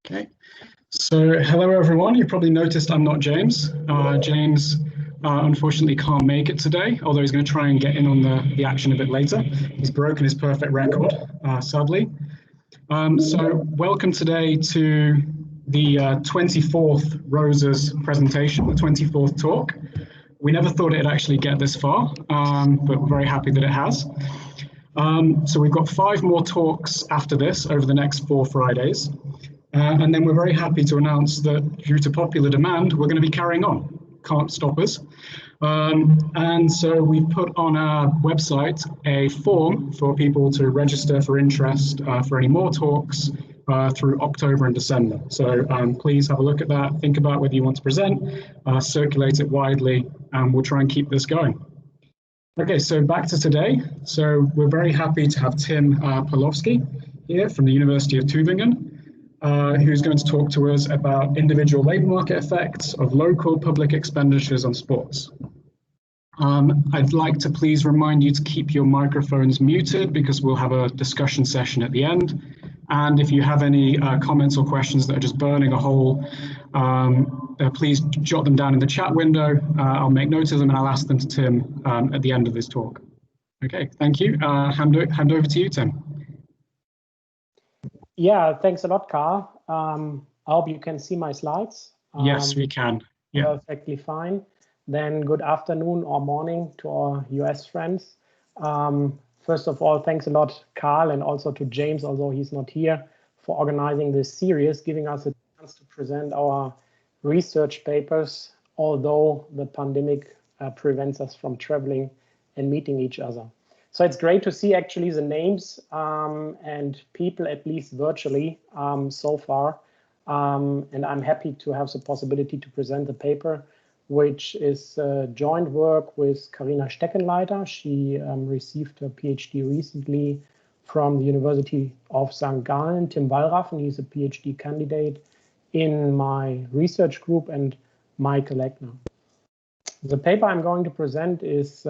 Okay, so hello everyone. You probably noticed I'm not James. James unfortunately can't make it today, although he's going to try and get in on the action a bit later. He's broken his perfect record, sadly. So welcome today to the 24th Roses presentation, the 24th talk. We never thought it'd actually get this far, but we're very happy that it has. So we've got 5 more talks after this over the next 4 Fridays. And then we're very happy to announce that due to popular demand, we're going to be carrying on. Can't stop us. And so we've put on our website a form for people to register for interest for any more talks through October and December. So please have a look at that, think about whether you want to present, circulate it widely, and we'll try and keep this going. Okay, so back to today. So we're very happy to have Tim Pawlowski here from the University of Tübingen, who's going to talk to us about individual labour market effects of local public expenditures on sports. I'd like to please remind you to keep your microphones muted because we'll have a discussion session at the end. And if you have any comments or questions that are just burning a hole, please jot them down in the chat window. I'll make notes of them and I'll ask them to Tim at the end of this talk. Okay, thank you. Hand over to you, Tim. Yeah, thanks a lot, Carl. I hope you can see my slides. Yes, we can. Yeah. Perfectly fine. Then good afternoon or morning to our US friends. First of all, thanks a lot, Carl, and also to James, although he's not here, for organizing this series, giving us a chance to present our research papers, although the pandemic prevents us from traveling and meeting each other. So it's great to see actually the names and people, at least virtually, so far. And I'm happy to have the possibility to present the paper, which is joint work with Karina Steckenleiter. She received her PhD recently from the University of St. Gallen. Tim Wallraffen, he's a PhD candidate in my research group, and Michael Eckner. The paper I'm going to present is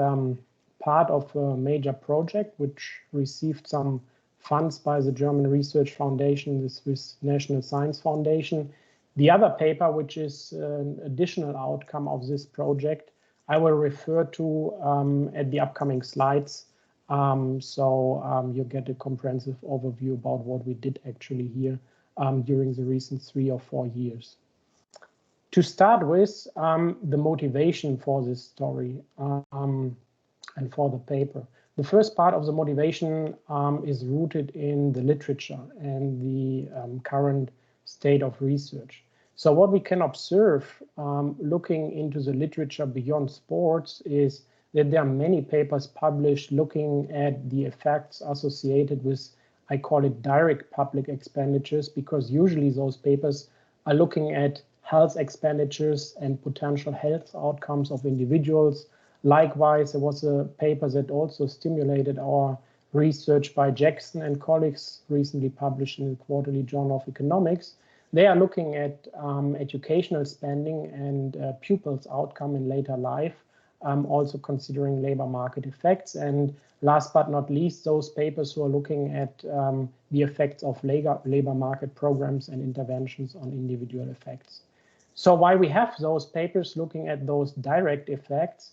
part of a major project which received some funds by the German Research Foundation, the Swiss National Science Foundation. The other paper, which is an additional outcome of this project, I will refer to at the upcoming slides. So you get a comprehensive overview about what we did actually here during the recent 3 or 4 years. To start with, the motivation for this story and for the paper. The first part of the motivation is rooted in the literature and the current state of research. So what we can observe looking into the literature beyond sports is that there are many papers published looking at the effects associated with, I call it direct public expenditures, because usually those papers are looking at health expenditures and potential health outcomes of individuals. Likewise, there was a paper that also stimulated our research by Jackson and colleagues recently published in the Quarterly Journal of Economics. They are looking at educational spending and pupils' outcome in later life, also considering labor market effects. And last but not least, those papers who are looking at the effects of labor market programs and interventions on individual effects. So while we have those papers looking at those direct effects,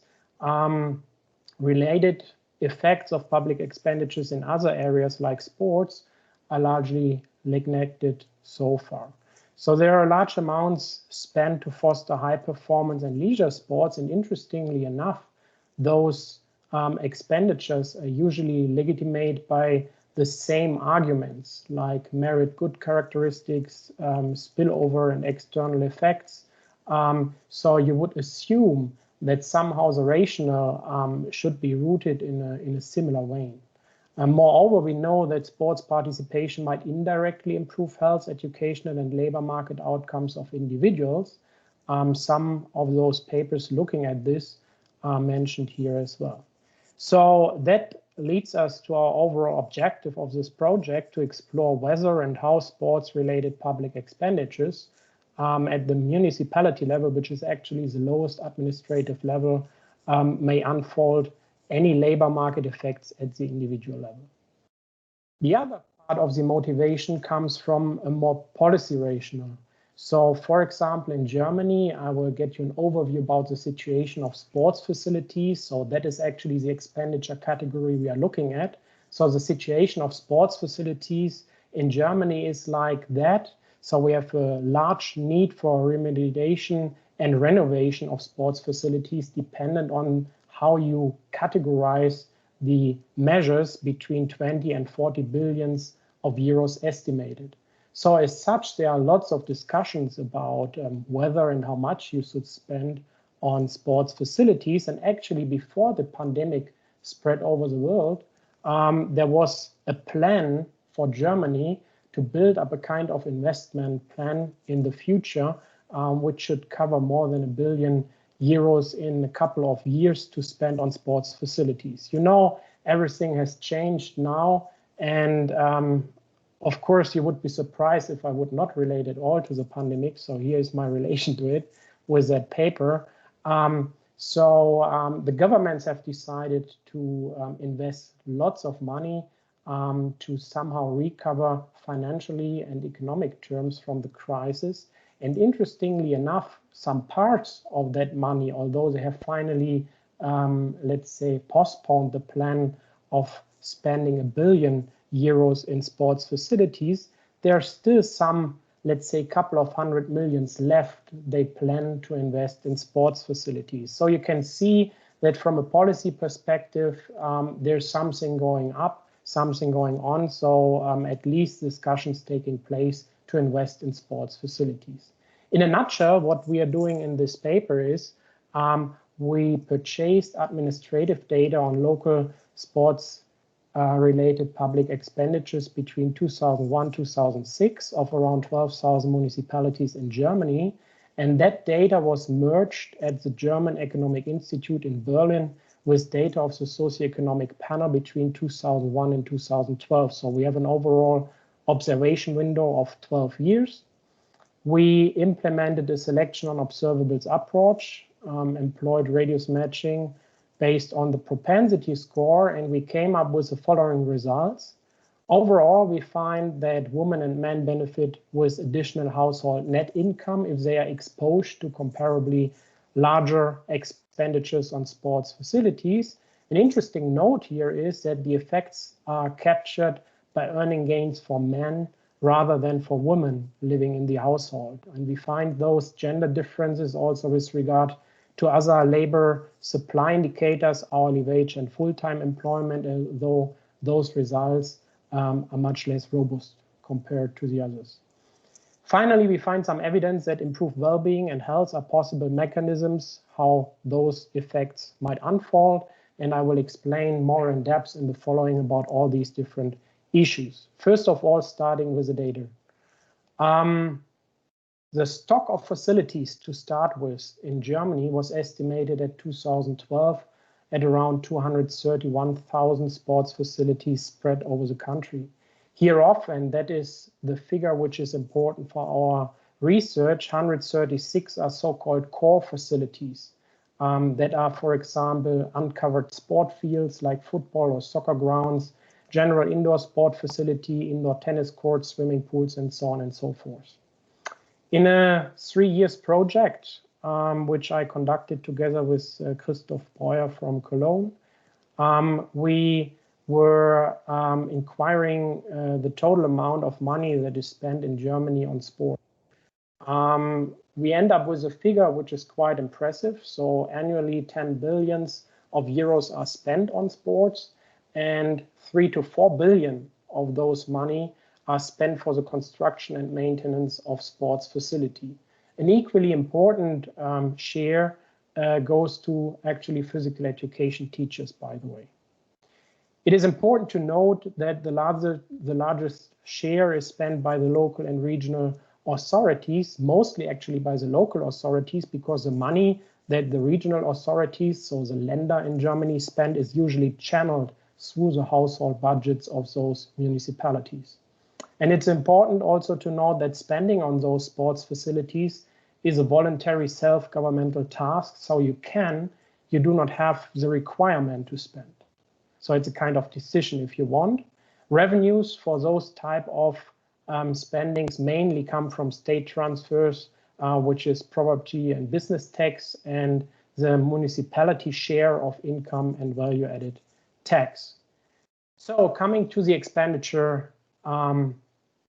related effects of public expenditures in other areas like sports are largely neglected so far. So there are large amounts spent to foster high performance and leisure sports, and interestingly enough, those expenditures are usually legitimate by the same arguments like merit good characteristics, spillover and external effects. So you would assume that somehow the rationale should be rooted in a similar vein. Moreover, we know that sports participation might indirectly improve health, educational, and labor market outcomes of individuals. Some of those papers looking at this are mentioned here as well. So that leads us to our overall objective of this project, to explore whether and how sports-related public expenditures at the municipality level, which is actually the lowest administrative level, may unfold any labor market effects at the individual level. The other part of the motivation comes from a more policy rationale. So, for example, in Germany, I will get you an overview about the situation of sports facilities. So that is actually the expenditure category we are looking at. So the situation of sports facilities in Germany is like that. So we have a large need for remediation and renovation of sports facilities dependent on how you categorize the measures between 20 and 40 billions of euros estimated. So as such, there are lots of discussions about whether and how much you should spend on sports facilities. And actually, before the pandemic spread over the world, there was a plan for Germany to build up a kind of investment plan in the future, which should cover more than €1 billion in a couple of years to spend on sports facilities. You know, everything has changed now, and of course, you would be surprised if I would not relate at all to the pandemic. So here is my relation to it with that paper. The governments have decided to invest lots of money to somehow recover financially and economic terms from the crisis. And interestingly enough, some parts of that money, although they have finally, let's say, postponed the plan of spending €1 billion in sports facilities, there are still some, let's say, couple of hundred millions left they plan to invest in sports facilities. So you can see that from a policy perspective, there's something going up, something going on. So at least discussions taking place to invest in sports facilities. In a nutshell, what we are doing in this paper is we purchased administrative data on local sports related public expenditures between 2001 and 2006 of around 12,000 municipalities in Germany. And that data was merged at the German Economic Institute in Berlin with data of the socioeconomic panel between 2001 and 2012. So we have an overall observation window of 12 years. We implemented a selection on observables approach, employed radius matching based on the propensity score, and we came up with the following results. Overall, we find that women and men benefit with additional household net income if they are exposed to comparably larger expenditures on sports facilities. An interesting note here is that the effects are captured by earning gains for men rather than for women living in the household. And we find those gender differences also with regard to other labor supply indicators, hourly wage and full-time employment, although those results are much less robust compared to the others. Finally, we find some evidence that improved well-being and health are possible mechanisms how those effects might unfold, and I will explain more in depth in the following about all these different issues. First of all, starting with the data. The stock of facilities to start with in Germany was estimated at 2012 at around 231,000 sports facilities spread over the country. Hereof, and that is the figure which is important for our research, 136 are so-called core facilities that are, for example, uncovered sport fields like football or soccer grounds, general indoor sport facility, indoor tennis courts, swimming pools, and so on and so forth. In a 3 years project, which I conducted together with Christoph Breuer from Cologne, we were inquiring the total amount of money that is spent in Germany on sport. We end up with a figure which is quite impressive. So annually 10 billions of euros are spent on sports, and 3 to 4 billion of those money are spent for the construction and maintenance of sports facility. An equally important share goes to actually physical education teachers, by the way. It is important to note that the largest share is spent by the local and regional authorities, mostly actually by the local authorities, because the money that the regional authorities, so the Länder in Germany, spend is usually channeled through the household budgets of those municipalities. And it's important also to note that spending on those sports facilities is a voluntary self-governmental task, so you do not have the requirement to spend. So it's a kind of decision if you want. Revenues for those type of spendings mainly come from state transfers, which is property and business tax, and the municipality share of income and value-added tax. So coming to the expenditure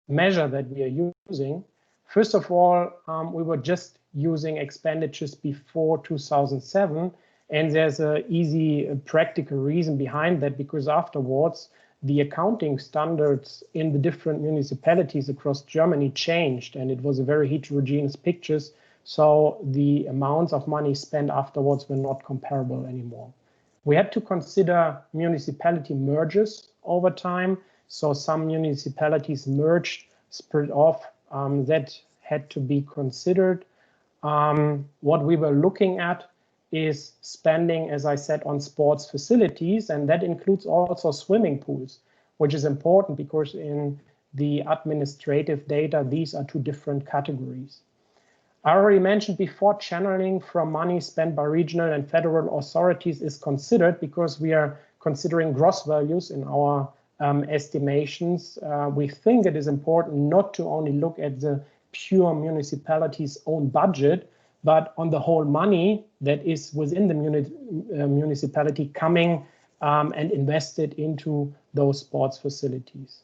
measure that we are using, first of all, we were just using expenditures before 2007, and there's an easy practical reason behind that, because afterwards the accounting standards in the different municipalities across Germany changed, and it was a very heterogeneous picture. So the amounts of money spent afterwards were not comparable anymore. We had to consider municipality mergers over time. So some municipalities merged, split off, that had to be considered. What we were looking at is spending, as I said, on sports facilities, and that includes also swimming pools, which is important because in the administrative data, these are two different categories. I already mentioned before, channeling from money spent by regional and federal authorities is considered because we are considering gross values in our estimations. We think it is important not to only look at the pure municipality's own budget, but on the whole money that is within the municipality coming and invested into those sports facilities.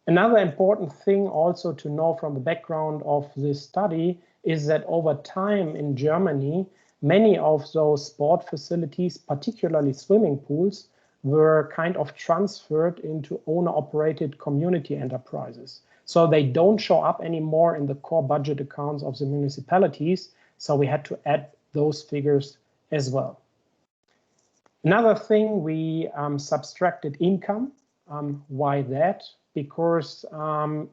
Another important thing also to know from the background of this study is that over time in Germany, many of those sport facilities, particularly swimming pools, were kind of transferred into owner-operated community enterprises. So they don't show up anymore in the core budget accounts of the municipalities. So we had to add those figures as well. Another thing, we subtracted income. Why that? Because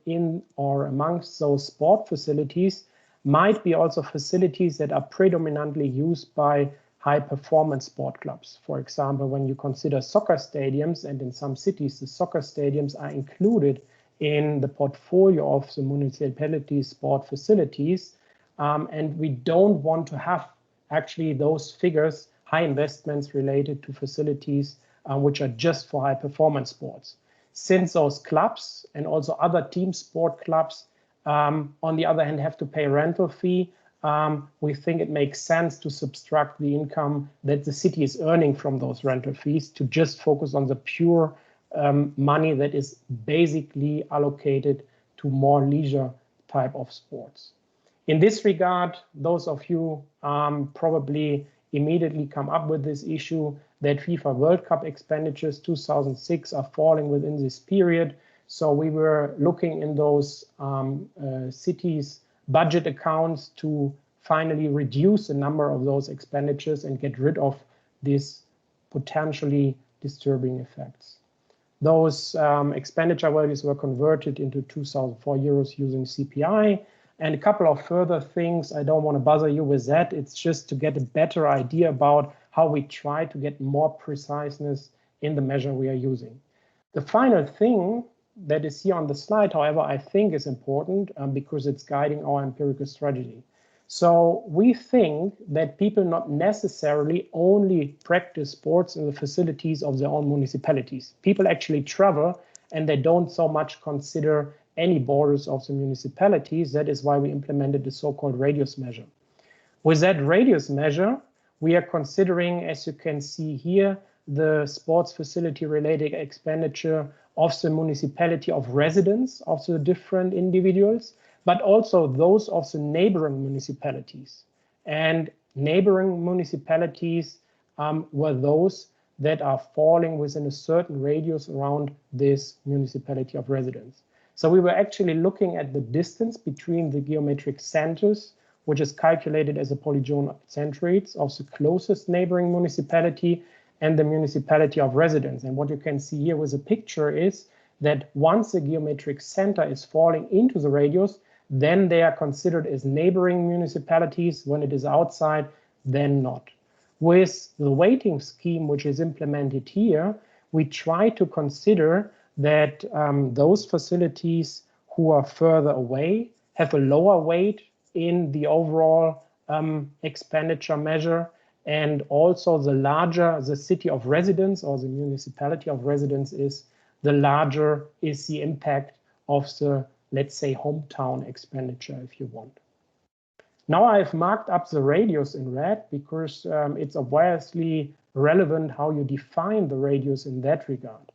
in or amongst those sport facilities might be also facilities that are predominantly used by high performance sport clubs. For example, when you consider soccer stadiums, and in some cities, the soccer stadiums are included in the portfolio of the municipality sport facilities. And we don't want to have actually those figures, high investments related to facilities which are just for high performance sports. Since those clubs and also other team sport clubs, on the other hand, have to pay a rental fee, we think it makes sense to subtract the income that the city is earning from those rental fees to just focus on the pure money that is basically allocated to more leisure type of sports. In this regard, those of you probably immediately come up with this issue that FIFA World Cup expenditures 2006 are falling within this period. So we were looking in those cities' budget accounts to finally reduce the number of those expenditures and get rid of these potentially disturbing effects. Those expenditure values were converted into 2004 euros using CPI. And a couple of further things, I don't want to bother you with that. It's just to get a better idea about how we try to get more preciseness in the measure we are using. The final thing that is here on the slide, however, I think is important because it's guiding our empirical strategy. So we think that people not necessarily only practice sports in the facilities of their own municipalities. People actually travel and they don't so much consider any borders of the municipalities. That is why we implemented the so-called radius measure. With that radius measure, we are considering, as you can see here, the sports facility related expenditure of the municipality of residence of the different individuals, but also those of the neighboring municipalities. And neighboring municipalities were those that are falling within a certain radius around this municipality of residence. So we were actually looking at the distance between the geometric centers, which is calculated as a polygon centroids of the closest neighboring municipality and the municipality of residence. And what you can see here with the picture is that once the geometric center is falling into the radius, then they are considered as neighboring municipalities. When it is outside, then not. With the weighting scheme, which is implemented here, we try to consider that those facilities who are further away have a lower weight in the overall expenditure measure, and also the larger the city of residence or the municipality of residence is, the larger is the impact of the, let's say, hometown expenditure, if you want. Now I've marked up the radius in red because it's obviously relevant how you define the radius in that regard.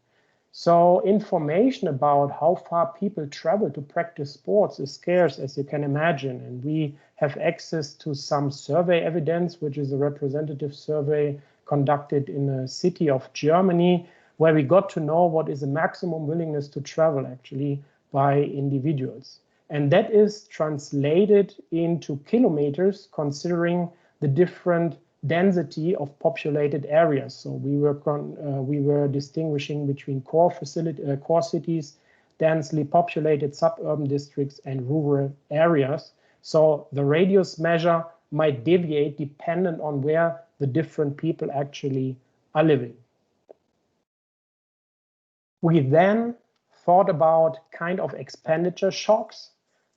So information about how far people travel to practice sports is scarce, as you can imagine. And we have access to some survey evidence, which is a representative survey conducted in a city of Germany, where we got to know what is the maximum willingness to travel actually by individuals. And that is translated into kilometers, considering the different density of populated areas. So we were distinguishing between core cities, densely populated suburban districts, and rural areas. So the radius measure might deviate dependent on where the different people actually are living. We then thought about kind of expenditure shocks,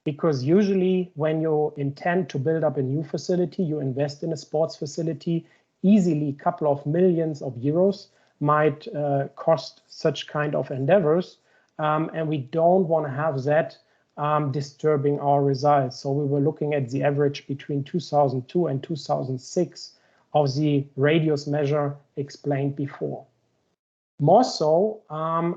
because usually when you intend to build up a new facility, you invest in a sports facility, easily a couple of millions of euros might cost such kind of endeavors. And we don't want to have that disturbing our results. So we were looking at the average between 2002 and 2006 of the radius measure explained before. More so,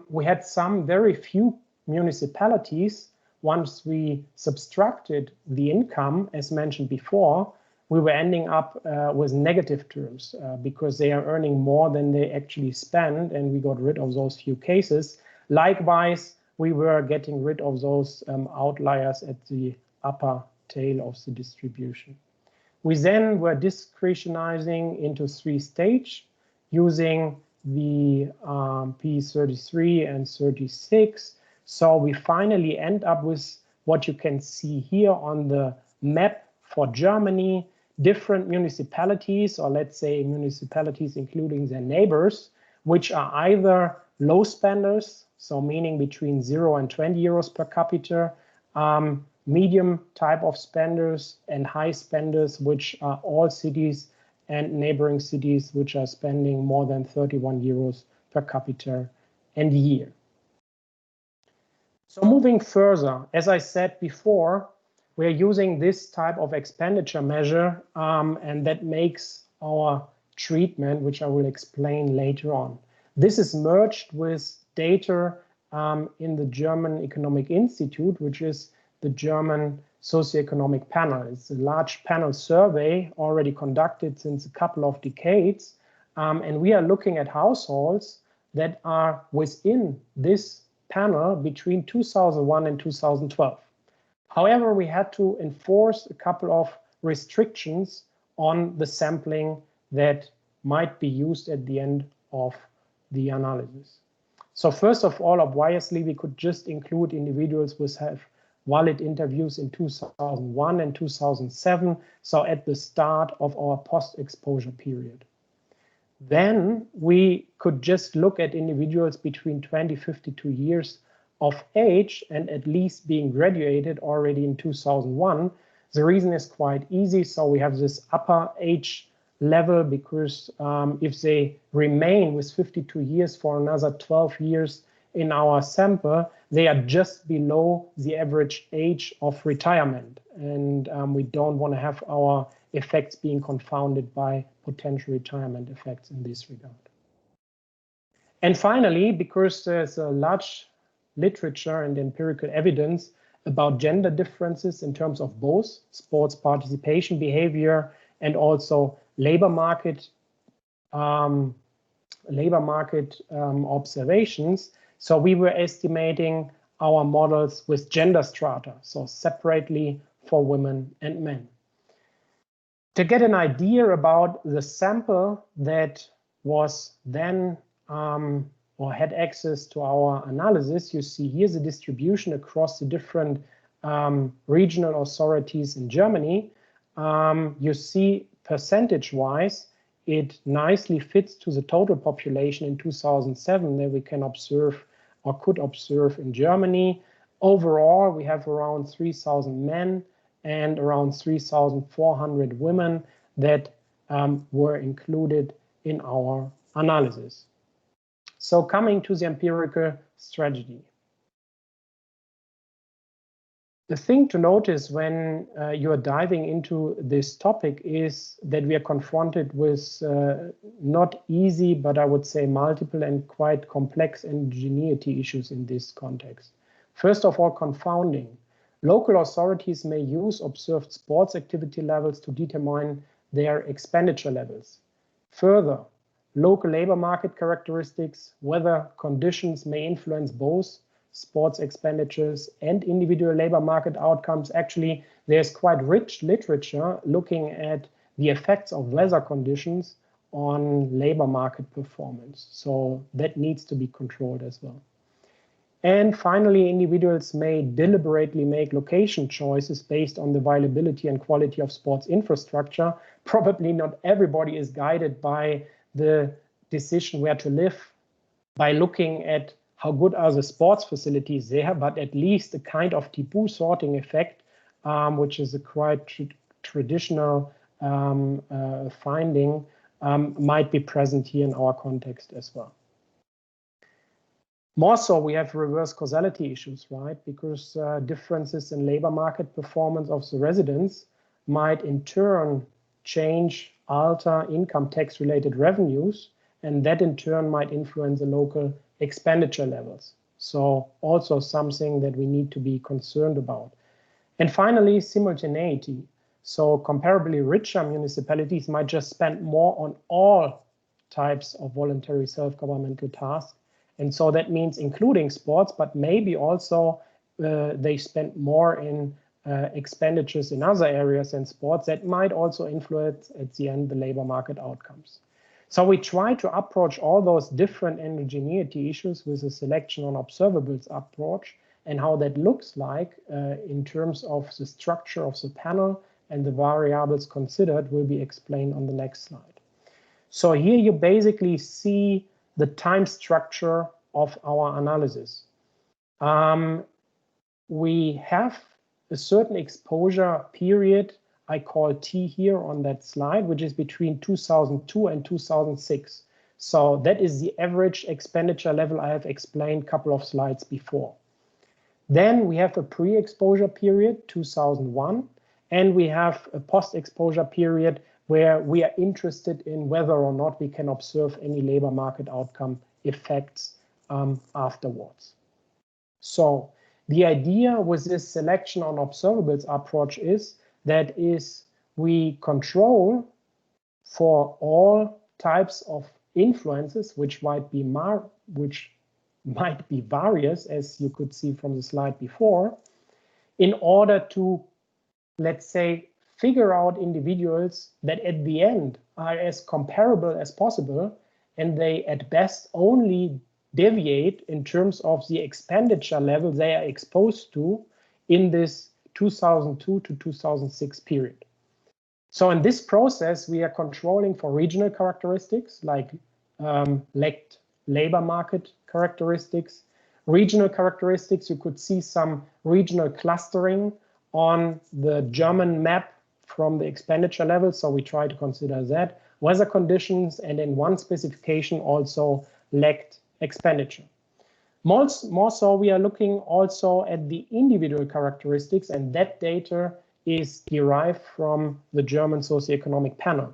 we had some very few municipalities. Once we subtracted the income, as mentioned before, we were ending up with negative terms because they are earning more than they actually spend, and we got rid of those few cases. Likewise, we were getting rid of those outliers at the upper tail of the distribution. We then were discretionizing into 3 stages using the P33 and 36. So we finally end up with what you can see here on the map for Germany, different municipalities, or let's say municipalities including their neighbors, which are either low spenders, so meaning between 0 and 20 euros per capita, medium type of spenders, and high spenders, which are all cities and neighboring cities which are spending more than 31 euros per capita and year. So moving further, as I said before, we're using this type of expenditure measure, and that makes our treatment, which I will explain later on. This is merged with data in the German Economic Institute, which is the German socioeconomic panel. It's a large panel survey already conducted since a couple of decades, and we are looking at households that are within this panel between 2001 and 2012. However, we had to enforce a couple of restrictions on the sampling that might be used at the end of the analysis. So first of all, obviously, we could just include individuals which have valid interviews in 2001 and 2007, so at the start of our post-exposure period. Then we could just look at individuals between 20 and 52 years of age and at least being graduated already in 2001. The reason is quite easy. So we have this upper age level because if they remain with 52 years for another 12 years in our sample, they are just below the average age of retirement. And we don't want to have our effects being confounded by potential retirement effects in this regard. And finally, because there's a large literature and empirical evidence about gender differences in terms of both sports participation behavior and also labor market observations. So we were estimating our models with gender strata, so separately for women and men. To get an idea about the sample that was then or had access to our analysis, you see here's a distribution across the different regional authorities in Germany. You see percentage-wise, it nicely fits to the total population in 2007 that we can observe or could observe in Germany. Overall, we have around 3,000 men and around 3,400 women that were included in our analysis. So coming to the empirical strategy. The thing to notice when you're diving into this topic is that we are confronted with not easy, but I would say multiple and quite complex indigeneity issues in this context. First of all, confounding. Local authorities may use observed sports activity levels to determine their expenditure levels. Further, local labor market characteristics, weather conditions may influence both sports expenditures and individual labor market outcomes. Actually, there's quite rich literature looking at the effects of weather conditions on labor market performance. So that needs to be controlled as well. And finally, individuals may deliberately make location choices based on the availability and quality of sports infrastructure. Probably not everybody is guided by the decision where to live by looking at how good are the sports facilities there, but at least a kind of taboo sorting effect, which is a quite traditional finding, might be present here in our context as well. More so, we have reverse causality issues, right? Because differences in labor market performance of the residents might in turn change, alter income tax related revenues, and that in turn might influence the local expenditure levels. So also something that we need to be concerned about. And finally, simultaneity. So comparably richer municipalities might just spend more on all types of voluntary self-governmental tasks. And so that means including sports, but maybe also they spend more in expenditures in other areas than sports that might also influence at the end the labor market outcomes. So we try to approach all those different endogeneity issues with a selection on observables approach, and how that looks like in terms of the structure of the panel and the variables considered will be explained on the next slide. So here you basically see the time structure of our analysis. We have a certain exposure period I call T here on that slide, which is between 2002 and 2006. So that is the average expenditure level I have explained a couple of slides before. Then we have a pre-exposure period, 2001, and we have a post-exposure period where we are interested in whether or not we can observe any labor market outcome effects afterwards. So the idea with this selection on observables approach is that we control for all types of influences, which might be various, as you could see from the slide before, in order to, let's say, figure out individuals that at the end are as comparable as possible, and they at best only deviate in terms of the expenditure level they are exposed to in this 2002 to 2006 period. So in this process, we are controlling for regional characteristics like lagged labor market characteristics. Regional characteristics, you could see some regional clustering on the German map from the expenditure level, so we try to consider that. Weather conditions, and in one specification also lagged expenditure. More so, we are looking also at the individual characteristics, and that data is derived from the German socioeconomic panel.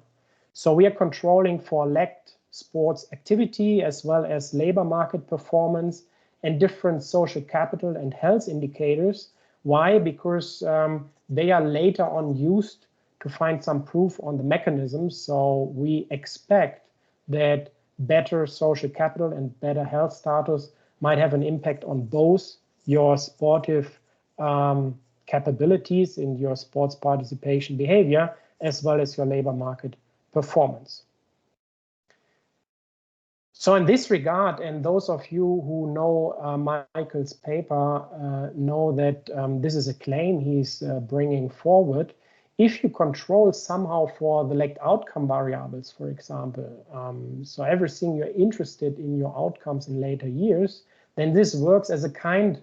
So we are controlling for lagged sports activity as well as labor market performance and different social capital and health indicators. Why? Because they are later on used to find some proof on the mechanisms. So we expect that better social capital and better health status might have an impact on both your sportive capabilities in your sports participation behavior, as well as your labor market performance. So in this regard, and those of you who know Michael's paper know that this is a claim he's bringing forward. If you control somehow for the lagged outcome variables, for example, so everything you're interested in your outcomes in later years, then this works as a kind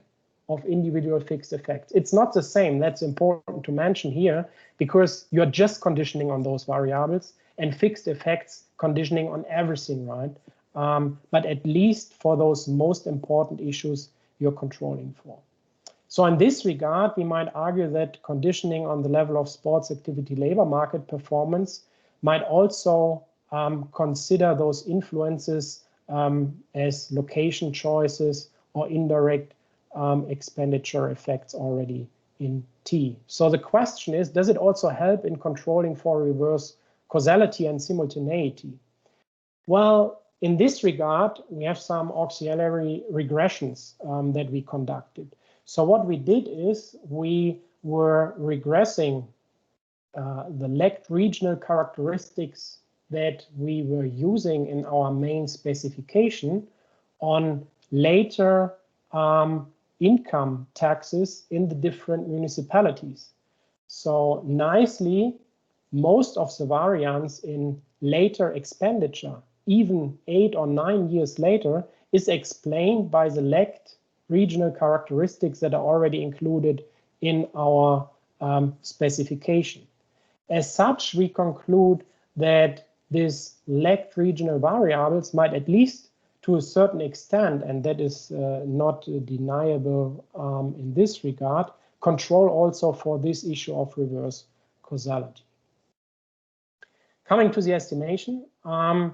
of individual fixed effect. It's not the same. That's important to mention here, because you're just conditioning on those variables, and fixed effects conditioning on everything, right? but at least for those most important issues you're controlling for. So in this regard, we might argue that conditioning on the level of sports activity labor market performance might also consider those influences as location choices or indirect expenditure effects already in T. So the question is, does it also help in controlling for reverse causality and simultaneity? Well, in this regard, we have some auxiliary regressions that we conducted. So what we did is we were regressing the lagged regional characteristics that we were using in our main specification on later income taxes in the different municipalities. So nicely, most of the variance in later expenditure, even 8 or 9 years later, is explained by the lagged regional characteristics that are already included in our specification. As such, we conclude that these lagged regional variables might, at least to a certain extent, and that is not deniable in this regard, control also for this issue of reverse causality. Coming to the estimation, I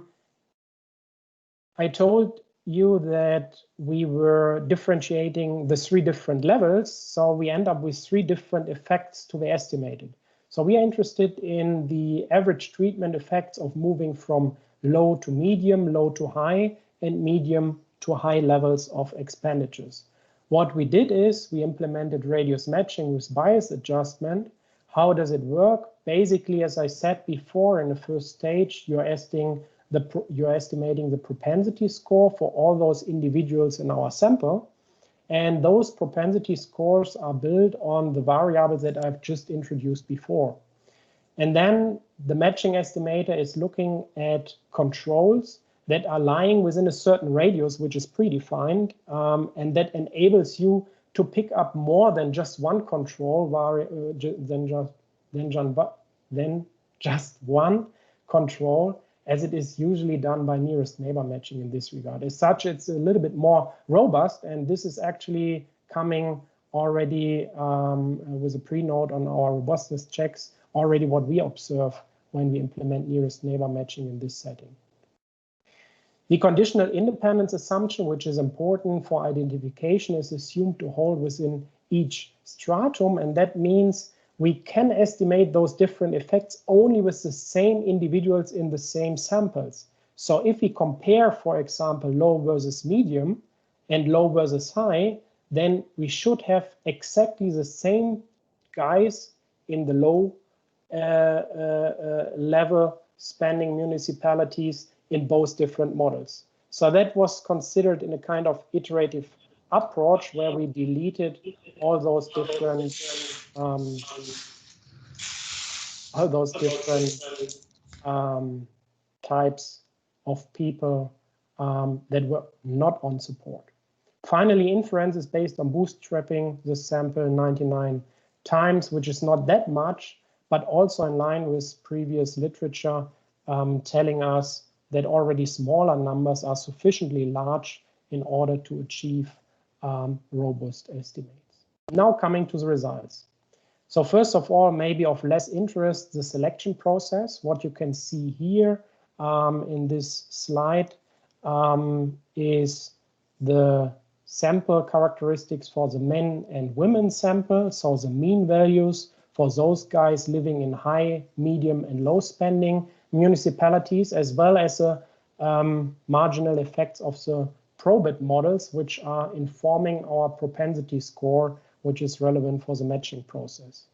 told you that we were differentiating the 3 different levels, so we end up with 3 different effects to be estimated. So we are interested in the average treatment effects of moving from low to medium, low to high, and medium to high levels of expenditures. What we did is we implemented radius matching with bias adjustment. How does it work? Basically, as I said before, in the first stage, you're estimating the propensity score for all those individuals in our sample. And those propensity scores are built on the variables that I've just introduced before. And then the matching estimator is looking at controls that are lying within a certain radius, which is predefined, and that enables you to pick up more than just one control, than just one control, as it is usually done by nearest neighbor matching in this regard. As such, it's a little bit more robust, and this is actually coming already with a pre-note on our robustness checks, already what we observe when we implement nearest neighbor matching in this setting. The conditional independence assumption, which is important for identification, is assumed to hold within each stratum, and that means we can estimate those different effects only with the same individuals in the same samples. So if we compare, for example, low versus medium and low versus high, then we should have exactly the same guys in the low level spending municipalities in both different models. So that was considered in a kind of iterative approach where we deleted all those different types of people that were not on support. Finally, inference is based on bootstrapping the sample 99 times, which is not that much, but also in line with previous literature telling us that already smaller numbers are sufficiently large in order to achieve robust estimates. Now coming to the results. So first of all, maybe of less interest, the selection process. What you can see here in this slide is the sample characteristics for the men and women sample. So the mean values for those guys living in high, medium, and low spending municipalities, as well as the marginal effects of the probit models, which are informing our propensity score, which is relevant for the matching process.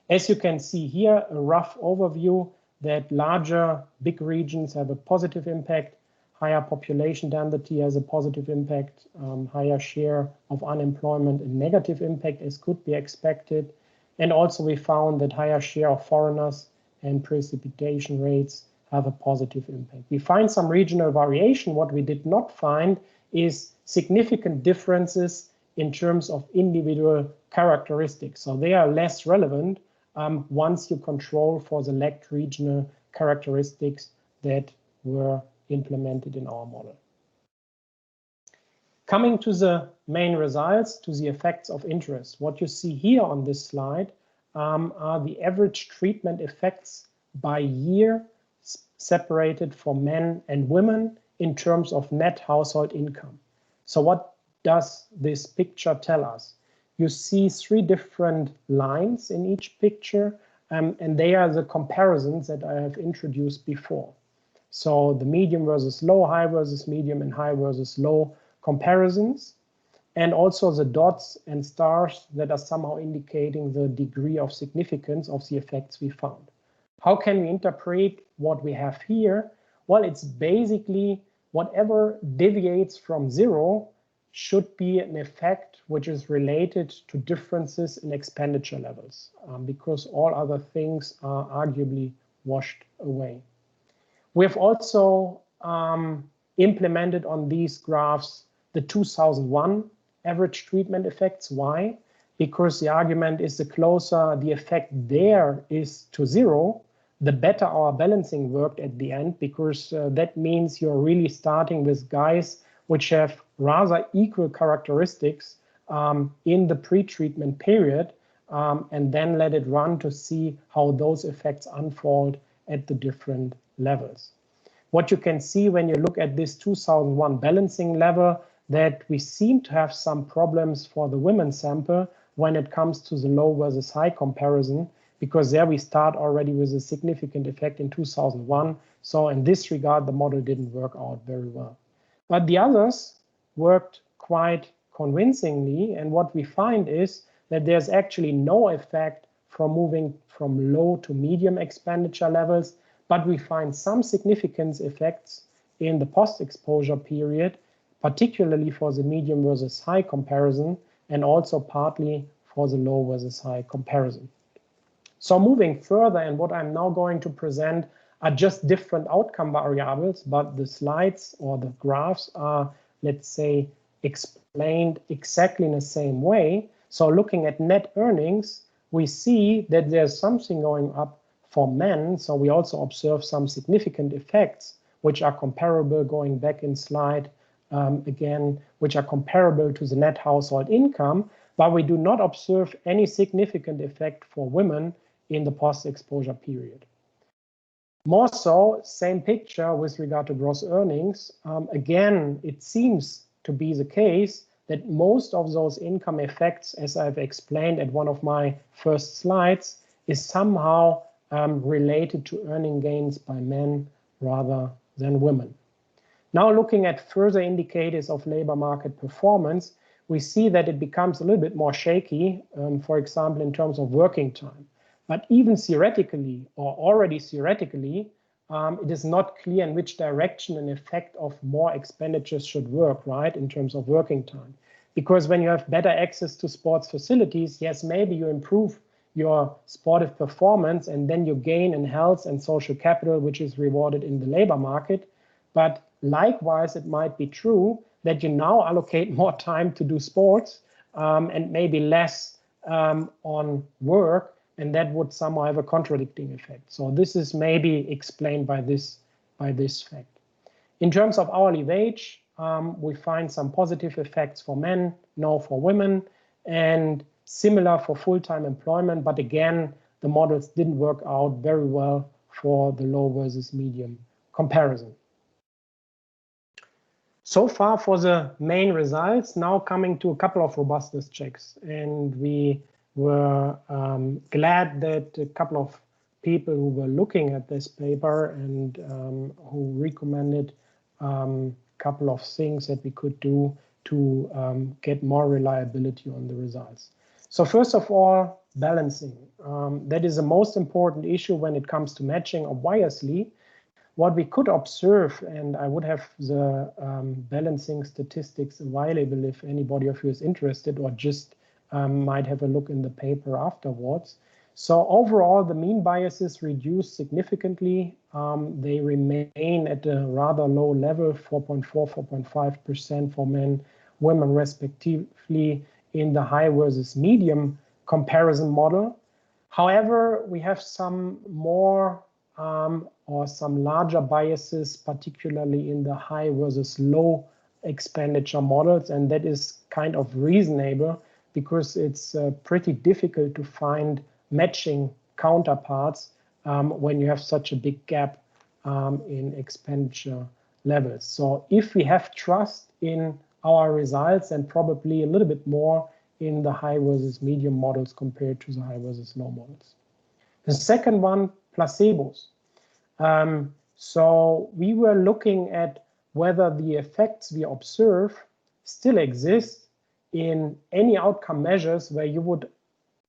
As you can see here, a rough overview that larger, big regions have a positive impact, higher population density has a positive impact, higher share of unemployment and negative impact as could be expected. And also we found that higher share of foreigners and precipitation rates have a positive impact. We find some regional variation. What we did not find is significant differences in terms of individual characteristics. So they are less relevant once you control for the lagged regional characteristics that were implemented in our model. Coming to the main results, to the effects of interest. What you see here on this slide are the average treatment effects by year separated for men and women in terms of net household income. So what does this picture tell us? You see 3 different lines in each picture, and they are the comparisons that I have introduced before. So the medium versus low, high versus medium, and high versus low comparisons, and also the dots and stars that are somehow indicating the degree of significance of the effects we found. How can we interpret what we have here? Well, it's basically whatever deviates from 0 should be an effect which is related to differences in expenditure levels, because all other things are arguably washed away. We have also implemented on these graphs the 2001 average treatment effects. Why? Because the argument is the closer the effect there is to 0, the better our balancing worked at the end, because that means you're really starting with guys which have rather equal characteristics in the pre-treatment period, and then let it run to see how those effects unfold at the different levels. What you can see when you look at this 2001 balancing level, that we seem to have some problems for the women sample when it comes to the low versus high comparison, because there we start already with a significant effect in 2001. So in this regard, the model didn't work out very well. But the others worked quite convincingly, and what we find is that there's actually no effect from moving from low to medium expenditure levels, but we find some significant effects in the post-exposure period, particularly for the medium versus high comparison, and also partly for the low versus high comparison. So moving further, and what I'm now going to present are just different outcome variables, but the slides or the graphs are, let's say, explained exactly in the same way. So looking at net earnings, we see that there's something going up for men. So we also observe some significant effects, which are comparable, going back in slide again, which are comparable to the net household income, but we do not observe any significant effect for women in the post-exposure period. More so, same picture with regard to gross earnings. Again, it seems to be the case that most of those income effects, as I've explained at one of my first slides, is somehow related to earning gains by men rather than women. Now looking at further indicators of labor market performance, we see that it becomes a little bit more shaky, for example, in terms of working time. But even theoretically, or already theoretically, it is not clear in which direction an effect of more expenditures should work, right, in terms of working time. Because when you have better access to sports facilities, yes, maybe you improve your sportive performance and then you gain in health and social capital, which is rewarded in the labor market. But likewise, it might be true that you now allocate more time to do sports and maybe less on work, and that would somehow have a contradicting effect. So this is maybe explained by this fact. In terms of hourly wage, we find some positive effects for men, no for women, and similar for full-time employment. But again, the models didn't work out very well for the low versus medium comparison. So far for the main results. Now coming to a couple of robustness checks, and we were glad that a couple of people who were looking at this paper and who recommended a couple of things that we could do to get more reliability on the results. So first of all, balancing. That is the most important issue when it comes to matching. Obviously, what we could observe, and I would have the balancing statistics available if anybody of you is interested, or just might have a look in the paper afterwards. So overall, the mean biases reduced significantly. They remain at a rather low level, 4.4, 4.5% for men, women respectively in the high versus medium comparison model. However, we have some more or some larger biases, particularly in the high versus low expenditure models, and that is kind of reasonable because it's pretty difficult to find matching counterparts when you have such a big gap in expenditure levels. So if we have trust in our results, and probably a little bit more in the high versus medium models compared to the high versus low models. The second one, placebos. So we were looking at whether the effects we observe still exist in any outcome measures where you would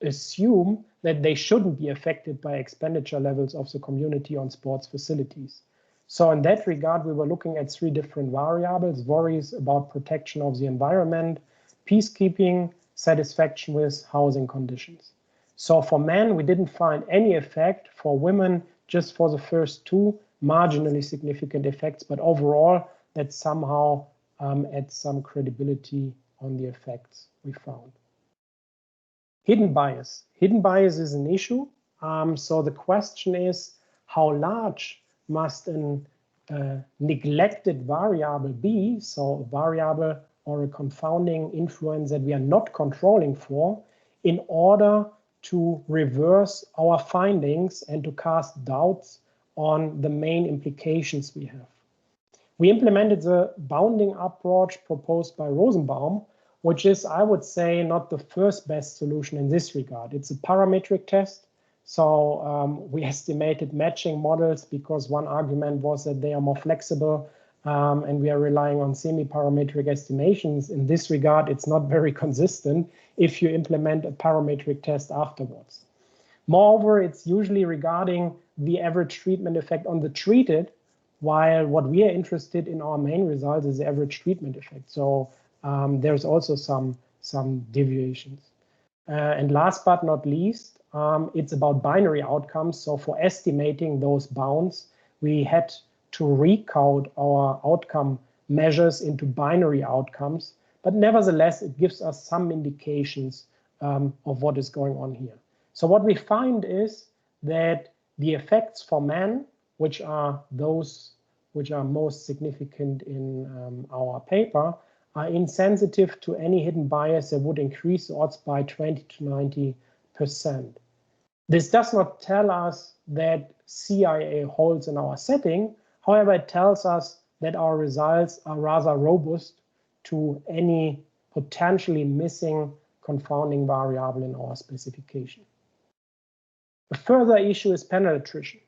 assume that they shouldn't be affected by expenditure levels of the community on sports facilities. So in that regard, we were looking at 3 different variables: worries about protection of the environment, peacekeeping, satisfaction with housing conditions. So for men, we didn't find any effect. For women, just for the first 2, marginally significant effects, but overall that somehow adds some credibility on the effects we found. Hidden bias. Hidden bias is an issue. So the question is, how large must a neglected variable be, so a variable or a confounding influence that we are not controlling for, in order to reverse our findings and to cast doubts on the main implications we have. We implemented the bounding approach proposed by Rosenbaum, which is, I would say, not the first best solution in this regard. It's a parametric test. So we estimated matching models because one argument was that they are more flexible, and we are relying on semi-parametric estimations. In this regard, it's not very consistent if you implement a parametric test afterwards. Moreover, it's usually regarding the average treatment effect on the treated, while what we are interested in our main results is the average treatment effect. So there's also some deviations. And last but not least, it's about binary outcomes. So for estimating those bounds, we had to recount our outcome measures into binary outcomes. But nevertheless, it gives us some indications of what is going on here. So what we find is that the effects for men, which are those which are most significant in our paper, are insensitive to any hidden bias that would increase the odds by 20 to 90%. This does not tell us that CIA holds in our setting. However, it tells us that our results are rather robust to any potentially missing confounding variable in our specification. A further issue is panel attrition.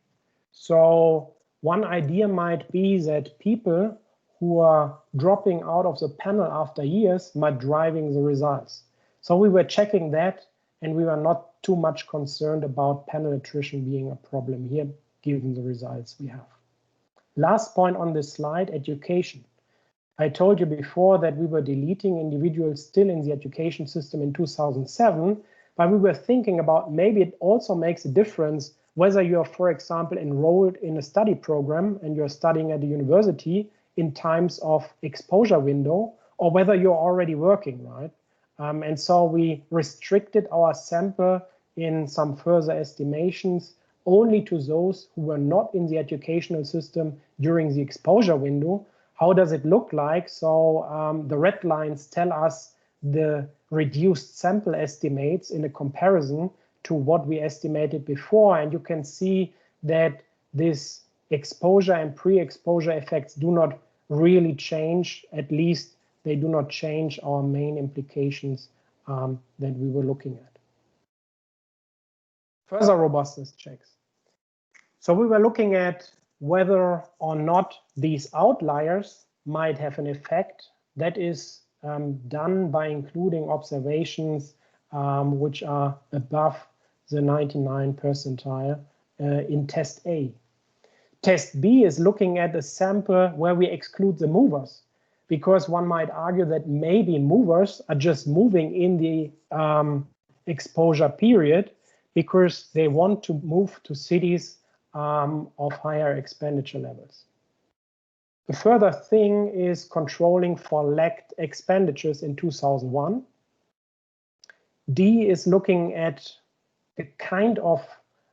So one idea might be that people who are dropping out of the panel after years might driving the results. So we were checking that, and we were not too much concerned about panel attrition being a problem here, given the results we have. Last point on this slide, education. I told you before that we were deleting individuals still in the education system in 2007, but we were thinking about maybe it also makes a difference whether you are, for example, enrolled in a study program and you're studying at a university in times of exposure window, or whether you're already working, right? And so we restricted our sample in some further estimations only to those who were not in the educational system during the exposure window. How does it look like? So the red lines tell us the reduced sample estimates in a comparison to what we estimated before. And you can see that this exposure and pre-exposure effects do not really change. At least they do not change our main implications that we were looking at. Further robustness checks. So we were looking at whether or not these outliers might have an effect. That is done by including observations which are above the 99 percentile in test A. Test B is looking at a sample where we exclude the movers, because one might argue that maybe movers are just moving in the exposure period because they want to move to cities of higher expenditure levels. The further thing is controlling for lagged expenditures in 2001. D is looking at a kind of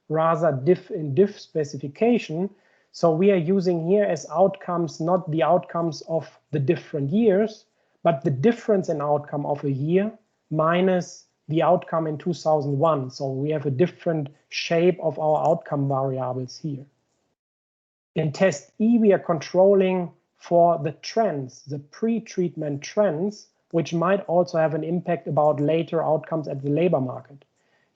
rather diff in diff specification. So we are using here as outcomes, not the outcomes of the different years, but the difference in outcome of a year minus the outcome in 2001. So we have a different shape of our outcome variables here. In test E, we are controlling for the trends, the pre-treatment trends, which might also have an impact about later outcomes at the labor market.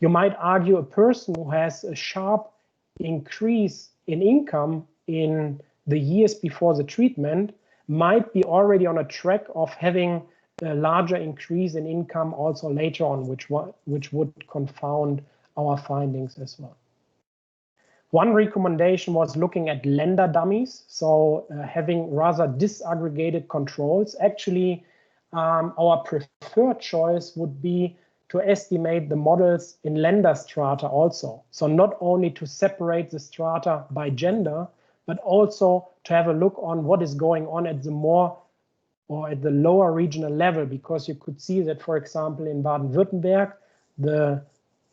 You might argue a person who has a sharp increase in income in the years before the treatment might be already on a track of having a larger increase in income also later on, which would confound our findings as well. One recommendation was looking at lender dummies, so having rather disaggregated controls. Actually, our preferred choice would be to estimate the models in lender strata also. So not only to separate the strata by gender, but also to have a look on what is going on at the more or at the lower regional level, because you could see that, for example, in Baden-Württemberg, the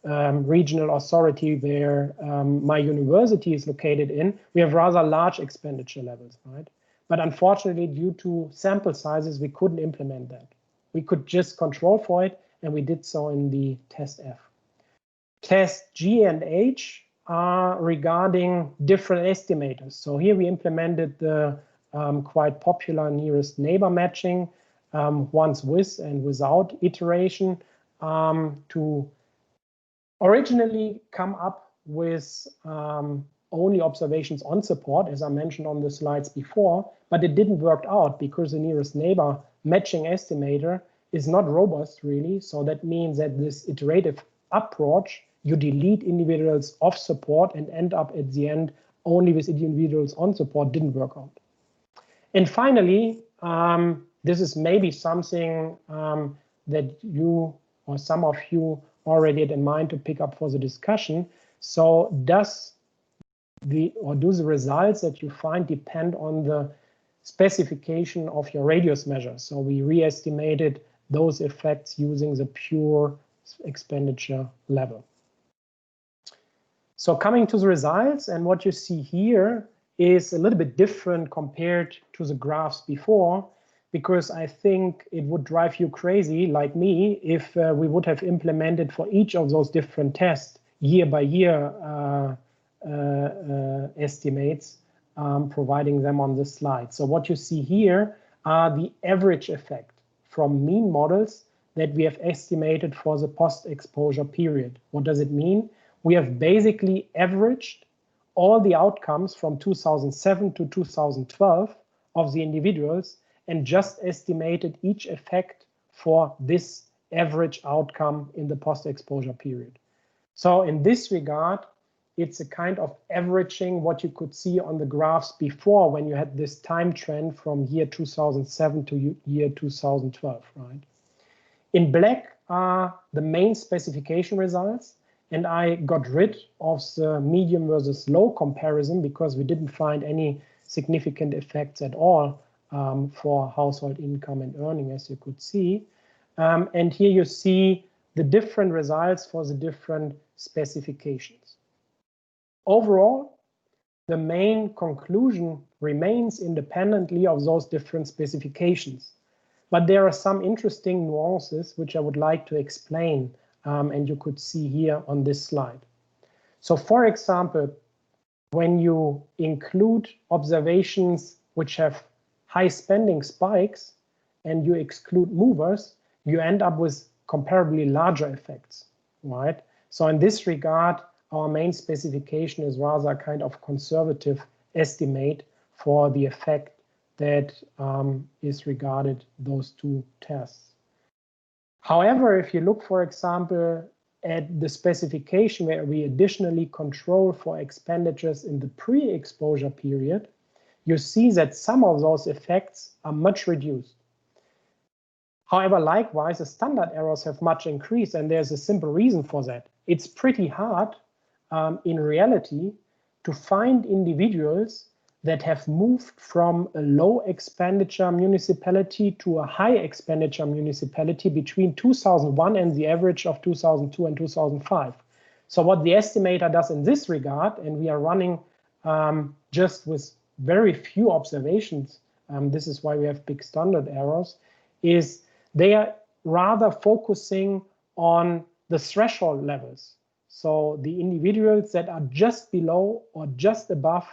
regional authority where my university is located in, we have rather large expenditure levels, right? But unfortunately, due to sample sizes, we couldn't implement that. We could just control for it, and we did so in the test F. Test G and H are regarding different estimators. So here we implemented the quite popular nearest neighbor matching, once with and without iteration, to originally come up with only observations on support, as I mentioned on the slides before, but it didn't work out because the nearest neighbor matching estimator is not robust really. So that means that this iterative approach, you delete individuals off support and end up at the end only with individuals on support, didn't work out. And finally, this is maybe something that you or some of you already had in mind to pick up for the discussion. So do the results that you find depend on the specification of your radius measure? So we re-estimated those effects using the pure expenditure level. So coming to the results, and what you see here is a little bit different compared to the graphs before, because I think it would drive you crazy like me if we would have implemented for each of those different tests year by year estimates, providing them on this slide. So what you see here are the average effect from mean models that we have estimated for the post-exposure period. What does it mean? We have basically averaged all the outcomes from 2007 to 2012 of the individuals and just estimated each effect for this average outcome in the post-exposure period. So in this regard, it's a kind of averaging what you could see on the graphs before when you had this time trend from year 2007 to year 2012, right? In black are the main specification results, and I got rid of the medium versus low comparison because we didn't find any significant effects at all for household income and earning, as you could see. And here you see the different results for the different specifications. Overall, the main conclusion remains independently of those different specifications. But there are some interesting nuances which I would like to explain, and you could see here on this slide. So for example, when you include observations which have high spending spikes and you exclude movers, you end up with comparably larger effects, right? So in this regard, our main specification is rather a kind of conservative estimate for the effect that is regarded those two tests. However, if you look, for example, at the specification where we additionally control for expenditures in the pre-exposure period, you see that some of those effects are much reduced. However, likewise, the standard errors have much increased, and there's a simple reason for that. It's pretty hard in reality to find individuals that have moved from a low expenditure municipality to a high expenditure municipality between 2001 and the average of 2002 and 2005. So what the estimator does in this regard, and we are running just with very few observations, this is why we have big standard errors, is they are rather focusing on the threshold levels. So the individuals that are just below or just above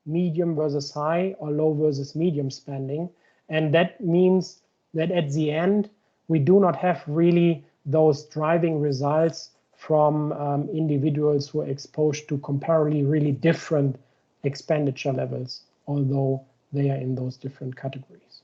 medium versus high or low versus medium spending. And that means that at the end, we do not have really those driving results from individuals who are exposed to comparably really different expenditure levels, although they are in those different categories.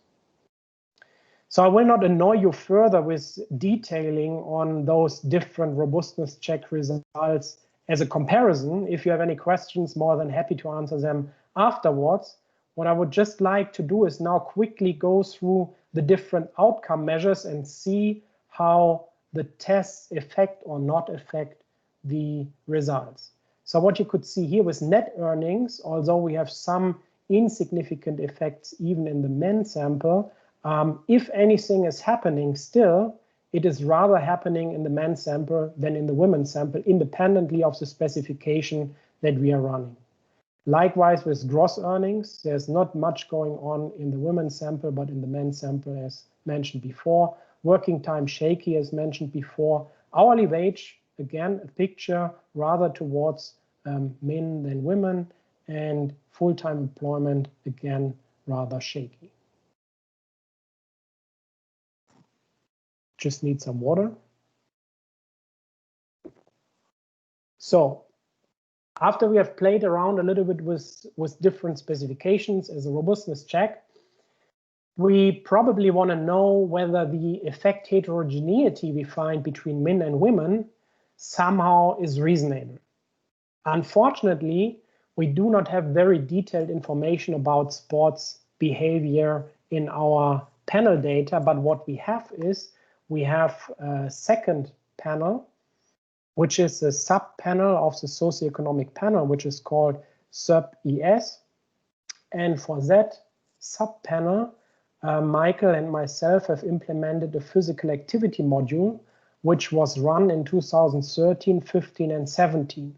So I will not annoy you further with detailing on those different robustness check results as a comparison. If you have any questions, more than happy to answer them afterwards. What I would just like to do is now quickly go through the different outcome measures and see how the tests affect or not affect the results. So what you could see here with net earnings, although we have some insignificant effects even in the men sample, if anything is happening still, it is rather happening in the men sample than in the women sample, independently of the specification that we are running. Likewise with gross earnings, there's not much going on in the women sample, but in the men sample, as mentioned before. Working time shaky, as mentioned before. Hourly wage, again, a picture rather towards men than women, and full-time employment, again, rather shaky. Just need some water. So after we have played around a little bit with different specifications as a robustness check, we probably want to know whether the effect heterogeneity we find between men and women somehow is reasonable. Unfortunately, we do not have very detailed information about sports behavior in our panel data, but what we have is we have a second panel, which is a sub-panel of the socioeconomic panel, which is called SUB-ES. And for that sub-panel, Michael and myself have implemented a physical activity module, which was run in 2013, 15, and 17.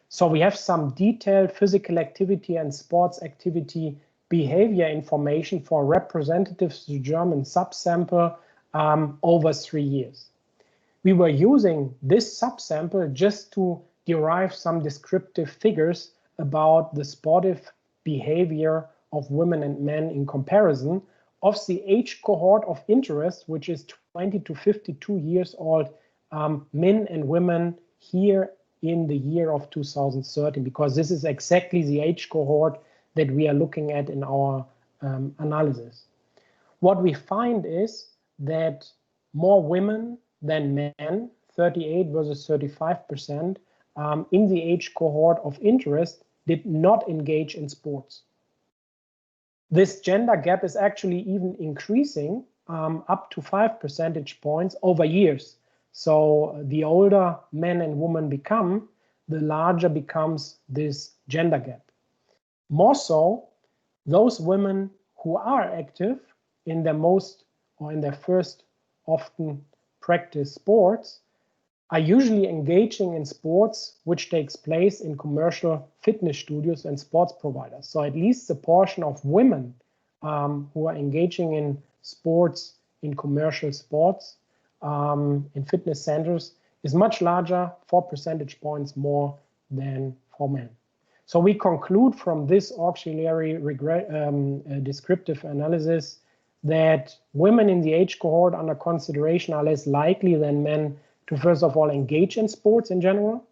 So we have some detailed physical activity and sports activity behavior information for representatives to German subsample over 3 years. We were using this subsample just to derive some descriptive figures about the sportive behavior of women and men in comparison of the age cohort of interest, which is 20 to 52 years old men and women here in the year of 2013, because this is exactly the age cohort that we are looking at in our analysis. What we find is that more women than men, 38 versus 35%, in the age cohort of interest did not engage in sports. This gender gap is actually even increasing up to 5 percentage points over years. So the older men and women become, the larger becomes this gender gap. More so, those women who are active in their most or in their first often practice sports are usually engaging in sports which takes place in commercial fitness studios and sports providers. So at least the portion of women who are engaging in sports, in commercial sports, in fitness centers is much larger, 4 percentage points more than for men. So we conclude from this auxiliary descriptive analysis that women in the age cohort under consideration are less likely than men to first of all engage in sports in general,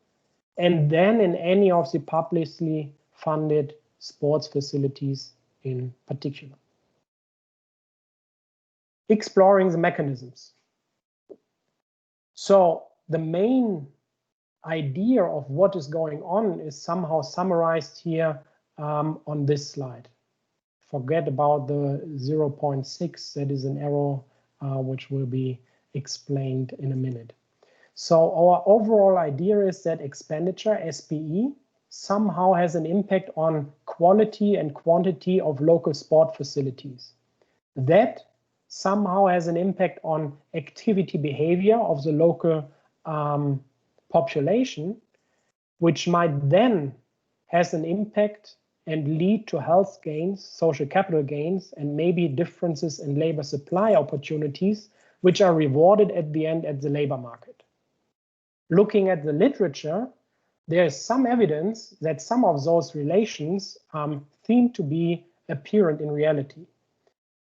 and then in any of the publicly funded sports facilities in particular. Exploring the mechanisms. So the main idea of what is going on is somehow summarized here on this slide. Forget about the 0.6, that is an error which will be explained in a minute. So our overall idea is that expenditure, SPE, somehow has an impact on quality and quantity of local sport facilities. That somehow has an impact on activity behavior of the local population, which might then has an impact and lead to health gains, social capital gains, and maybe differences in labor supply opportunities, which are rewarded at the end at the labor market. Looking at the literature, there is some evidence that some of those relations seem to be apparent in reality.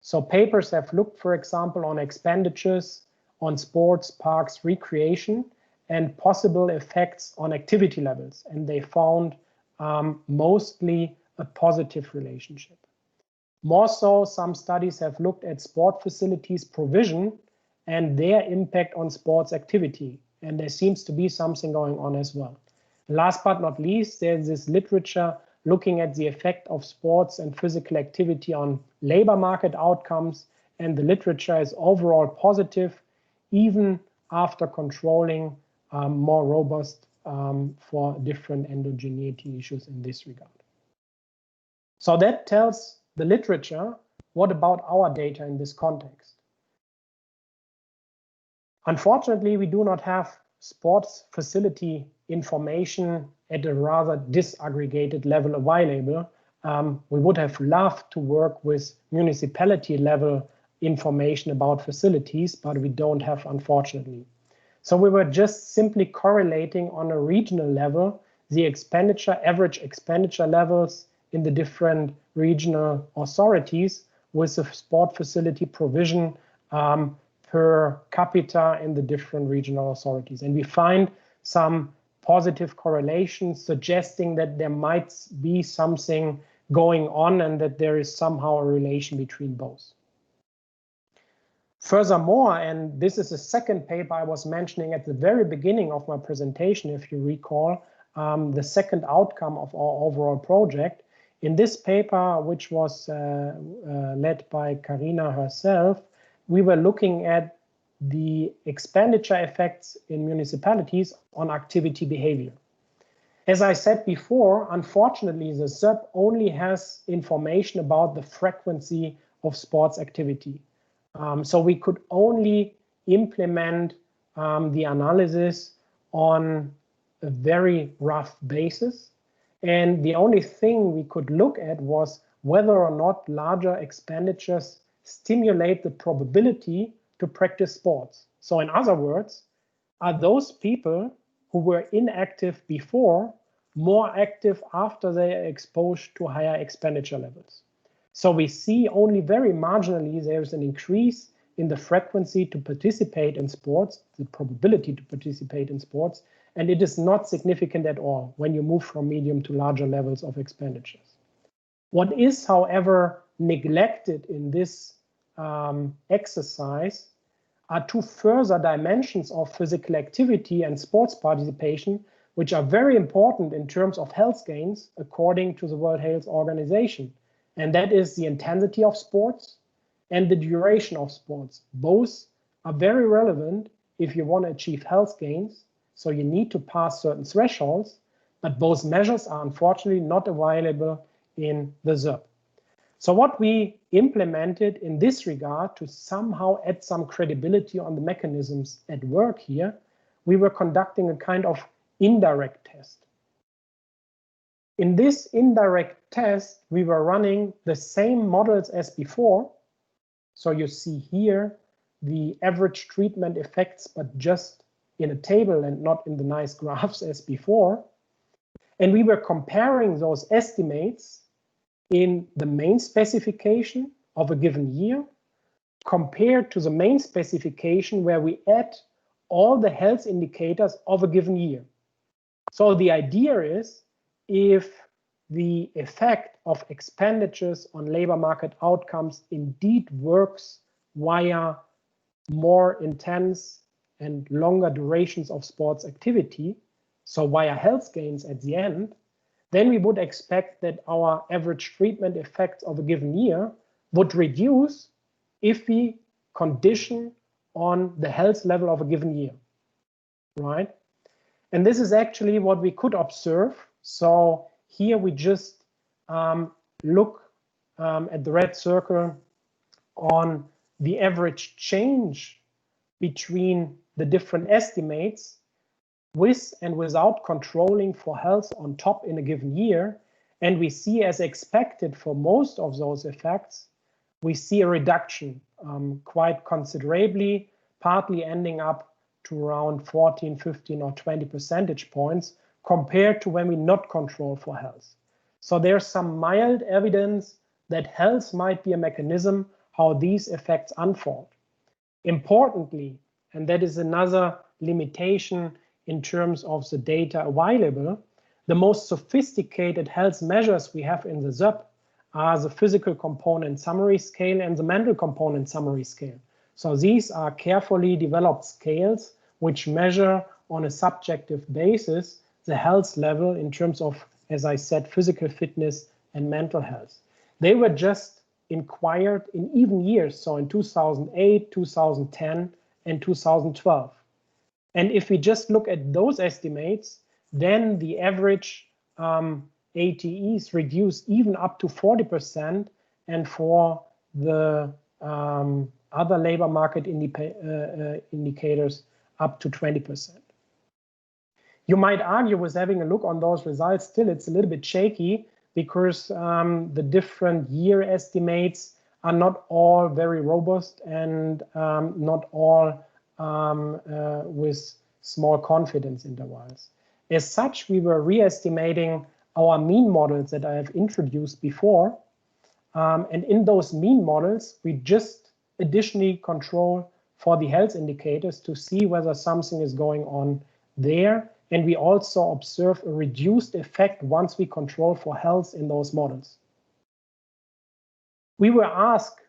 So papers have looked, for example, on expenditures on sports, parks, recreation, and possible effects on activity levels. And they found mostly a positive relationship. More so, some studies have looked at sport facilities provision and their impact on sports activity. And there seems to be something going on as well. Last but not least, there's this literature looking at the effect of sports and physical activity on labor market outcomes. And the literature is overall positive, even after controlling more robust for different endogeneity issues in this regard. So that tells the literature. What about our data in this context? Unfortunately, we do not have sports facility information at a rather disaggregated level available. We would have loved to work with municipality level information about facilities, but we don't have, unfortunately. So we were just simply correlating on a regional level the expenditure, average expenditure levels in the different regional authorities with the sport facility provision per capita in the different regional authorities. And we find some positive correlations suggesting that there might be something going on and that there is somehow a relation between both. Furthermore, and this is the second paper I was mentioning at the very beginning of my presentation, if you recall, the second outcome of our overall project. In this paper, which was led by Karina herself, we were looking at the expenditure effects in municipalities on activity behavior. As I said before, unfortunately, the SUB only has information about the frequency of sports activity. So we could only implement the analysis on a very rough basis. And the only thing we could look at was whether or not larger expenditures stimulate the probability to practice sports. So in other words, are those people who were inactive before more active after they are exposed to higher expenditure levels? So we see only very marginally there's an increase in the frequency to participate in sports, the probability to participate in sports, and it is not significant at all when you move from medium to larger levels of expenditures. What is, however, neglected in this exercise are two further dimensions of physical activity and sports participation, which are very important in terms of health gains according to the World Health Organization. And that is the intensity of sports and the duration of sports. Both are very relevant if you want to achieve health gains. So you need to pass certain thresholds, but both measures are unfortunately not available in the SUB. So what we implemented in this regard to somehow add some credibility on the mechanisms at work here, we were conducting a kind of indirect test. In this indirect test, we were running the same models as before. So you see here the average treatment effects, but just in a table and not in the nice graphs as before. And we were comparing those estimates in the main specification of a given year compared to the main specification where we add all the health indicators of a given year. So the idea is, if the effect of expenditures on labor market outcomes indeed works via more intense and longer durations of sports activity, so via health gains at the end, then we would expect that our average treatment effects of a given year would reduce if we condition on the health level of a given year, right? And this is actually what we could observe. So here we just look at the red circle on the average change between the different estimates with and without controlling for health on top in a given year. And we see, as expected for most of those effects, we see a reduction quite considerably, partly ending up to around 14, 15, or 20 percentage points compared to when we not control for health. So there's some mild evidence that health might be a mechanism how these effects unfold. Importantly, and that is another limitation in terms of the data available, the most sophisticated health measures we have in the ZÖP are the physical component summary scale and the mental component summary scale. So these are carefully developed scales which measure on a subjective basis the health level in terms of, as I said, physical fitness and mental health. They were just inquired in even years, so in 2008, 2010, and 2012. And if we just look at those estimates, then the average ATEs reduced even up to 40%, and for the other labor market indicators up to 20%. You might argue with having a look on those results, still it's a little bit shaky because the different year estimates are not all very robust and not all with small confidence intervals. As such, we were re-estimating our mean models that I have introduced before. And in those mean models, we just additionally control for the health indicators to see whether something is going on there. And we also observe a reduced effect once we control for health in those models. We were asked,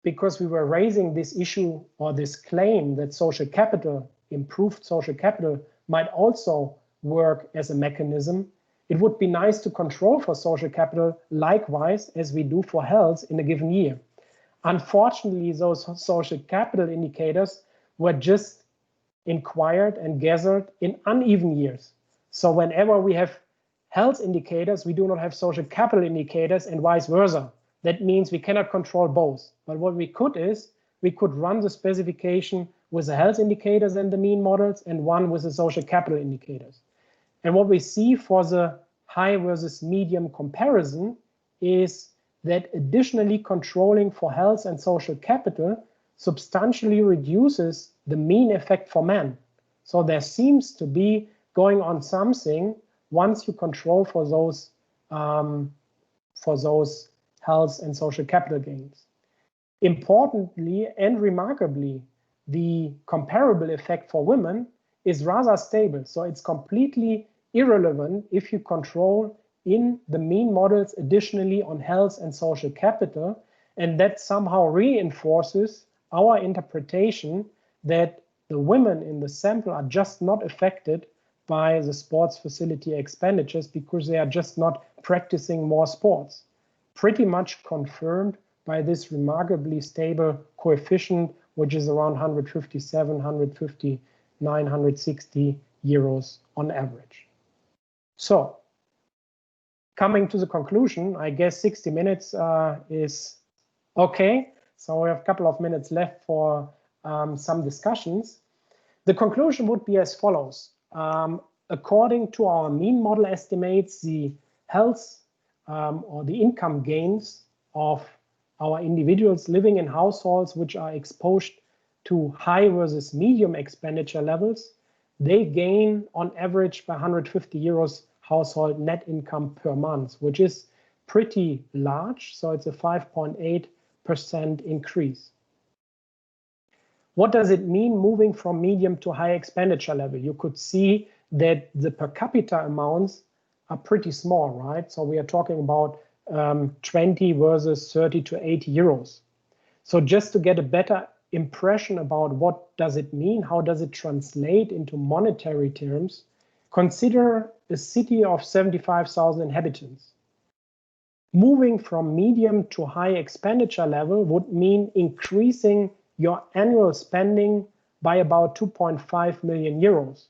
because we were raising this issue or this claim that social capital, improved social capital, might also work as a mechanism, it would be nice to control for social capital likewise as we do for health in a given year. Unfortunately, those social capital indicators were just inquired and gathered in uneven years. So whenever we have health indicators, we do not have social capital indicators and vice versa. That means we cannot control both. But what we could is, we could run the specification with the health indicators and the mean models and one with the social capital indicators. And what we see for the high versus medium comparison is that additionally controlling for health and social capital substantially reduces the mean effect for men. So there seems to be going on something once you control for those health and social capital gains. Importantly and remarkably, the comparable effect for women is rather stable. So it's completely irrelevant if you control in the mean models additionally on health and social capital. And that somehow reinforces our interpretation that the women in the sample are just not affected by the sports facility expenditures because they are just not practicing more sports. Pretty much confirmed by this remarkably stable coefficient, which is around 157, 159, 160 euros on average. So, coming to the conclusion, I guess 60 minutes is okay. So we have a couple of minutes left for some discussions. The conclusion would be as follows. According to our mean model estimates, the health or the income gains of our individuals living in households which are exposed to high versus medium expenditure levels, they gain on average by 150 euros household net income per month, which is pretty large. So it's a 5.8% increase. What does it mean moving from medium to high expenditure level? You could see that the per capita amounts are pretty small, right? So we are talking about 20 versus 30 to 80 euros. So just to get a better impression about what does it mean, how does it translate into monetary terms, consider a city of 75,000 inhabitants. Moving from medium to high expenditure level would mean increasing your annual spending by about 2.5 million euros.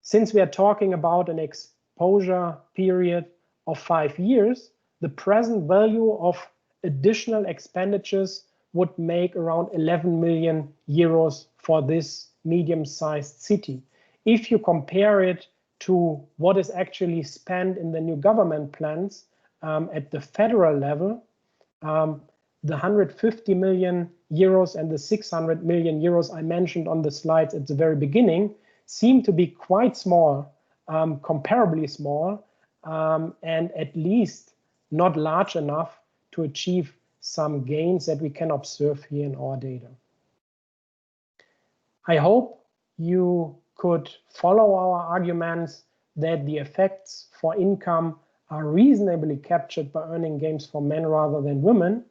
Since we are talking about an exposure period of 5 years, the present value of additional expenditures would make around 11 million euros for this medium-sized city. If you compare it to what is actually spent in the new government plans, at the federal level, the 150 million euros and the 600 million euros I mentioned on the slides at the very beginning seem to be quite small, comparably small, and at least not large enough to achieve some gains that we can observe here in our data. I hope you could follow our arguments that the effects for income are reasonably captured by earning games for men rather than women,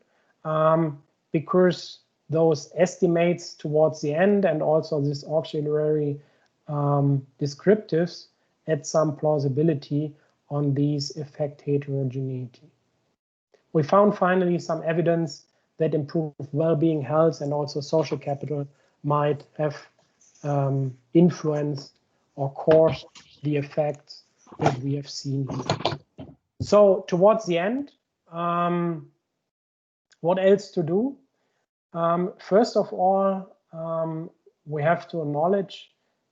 because those estimates towards the end and also this auxiliary descriptives add some plausibility on these effect heterogeneity. We found finally some evidence that improved well-being, health, and also social capital might have influenced or caused the effects that we have seen here. So towards the end, what else to do? First of all, we have to acknowledge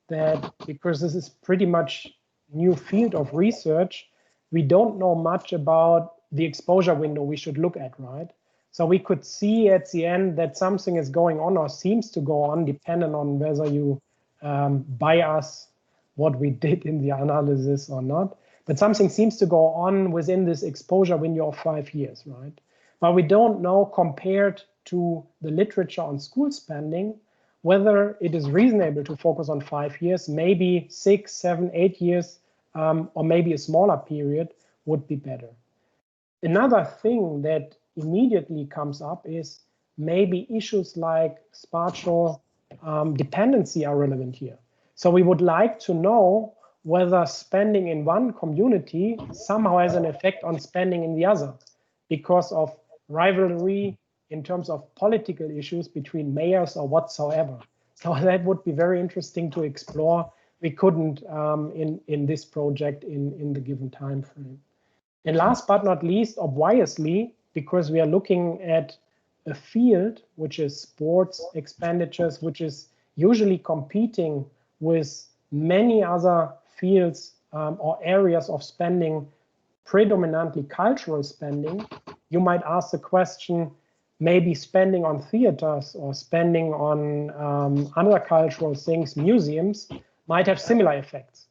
that because this is pretty much new field of research, we don't know much about the exposure window we should look at, right? So we could see at the end that something is going on or seems to go on, depending on whether you bias what we did in the analysis or not. But something seems to go on within this exposure window of 5 years, right? But we don't know, compared to the literature on school spending, whether it is reasonable to focus on 5 years, maybe 6, 7, 8 years, or maybe a smaller period would be better. Another thing that immediately comes up is maybe issues like spatial dependency are relevant here. So we would like to know whether spending in one community somehow has an effect on spending in the other, because of rivalry in terms of political issues between mayors or whatsoever. So that would be very interesting to explore. We couldn't in this project in the given time frame. And last but not least, obviously, because we are looking at a field which is sports expenditures, which is usually competing with many other fields or areas of spending, predominantly cultural spending, you might ask the question, maybe spending on theaters or spending on other cultural things, museums, might have similar effects.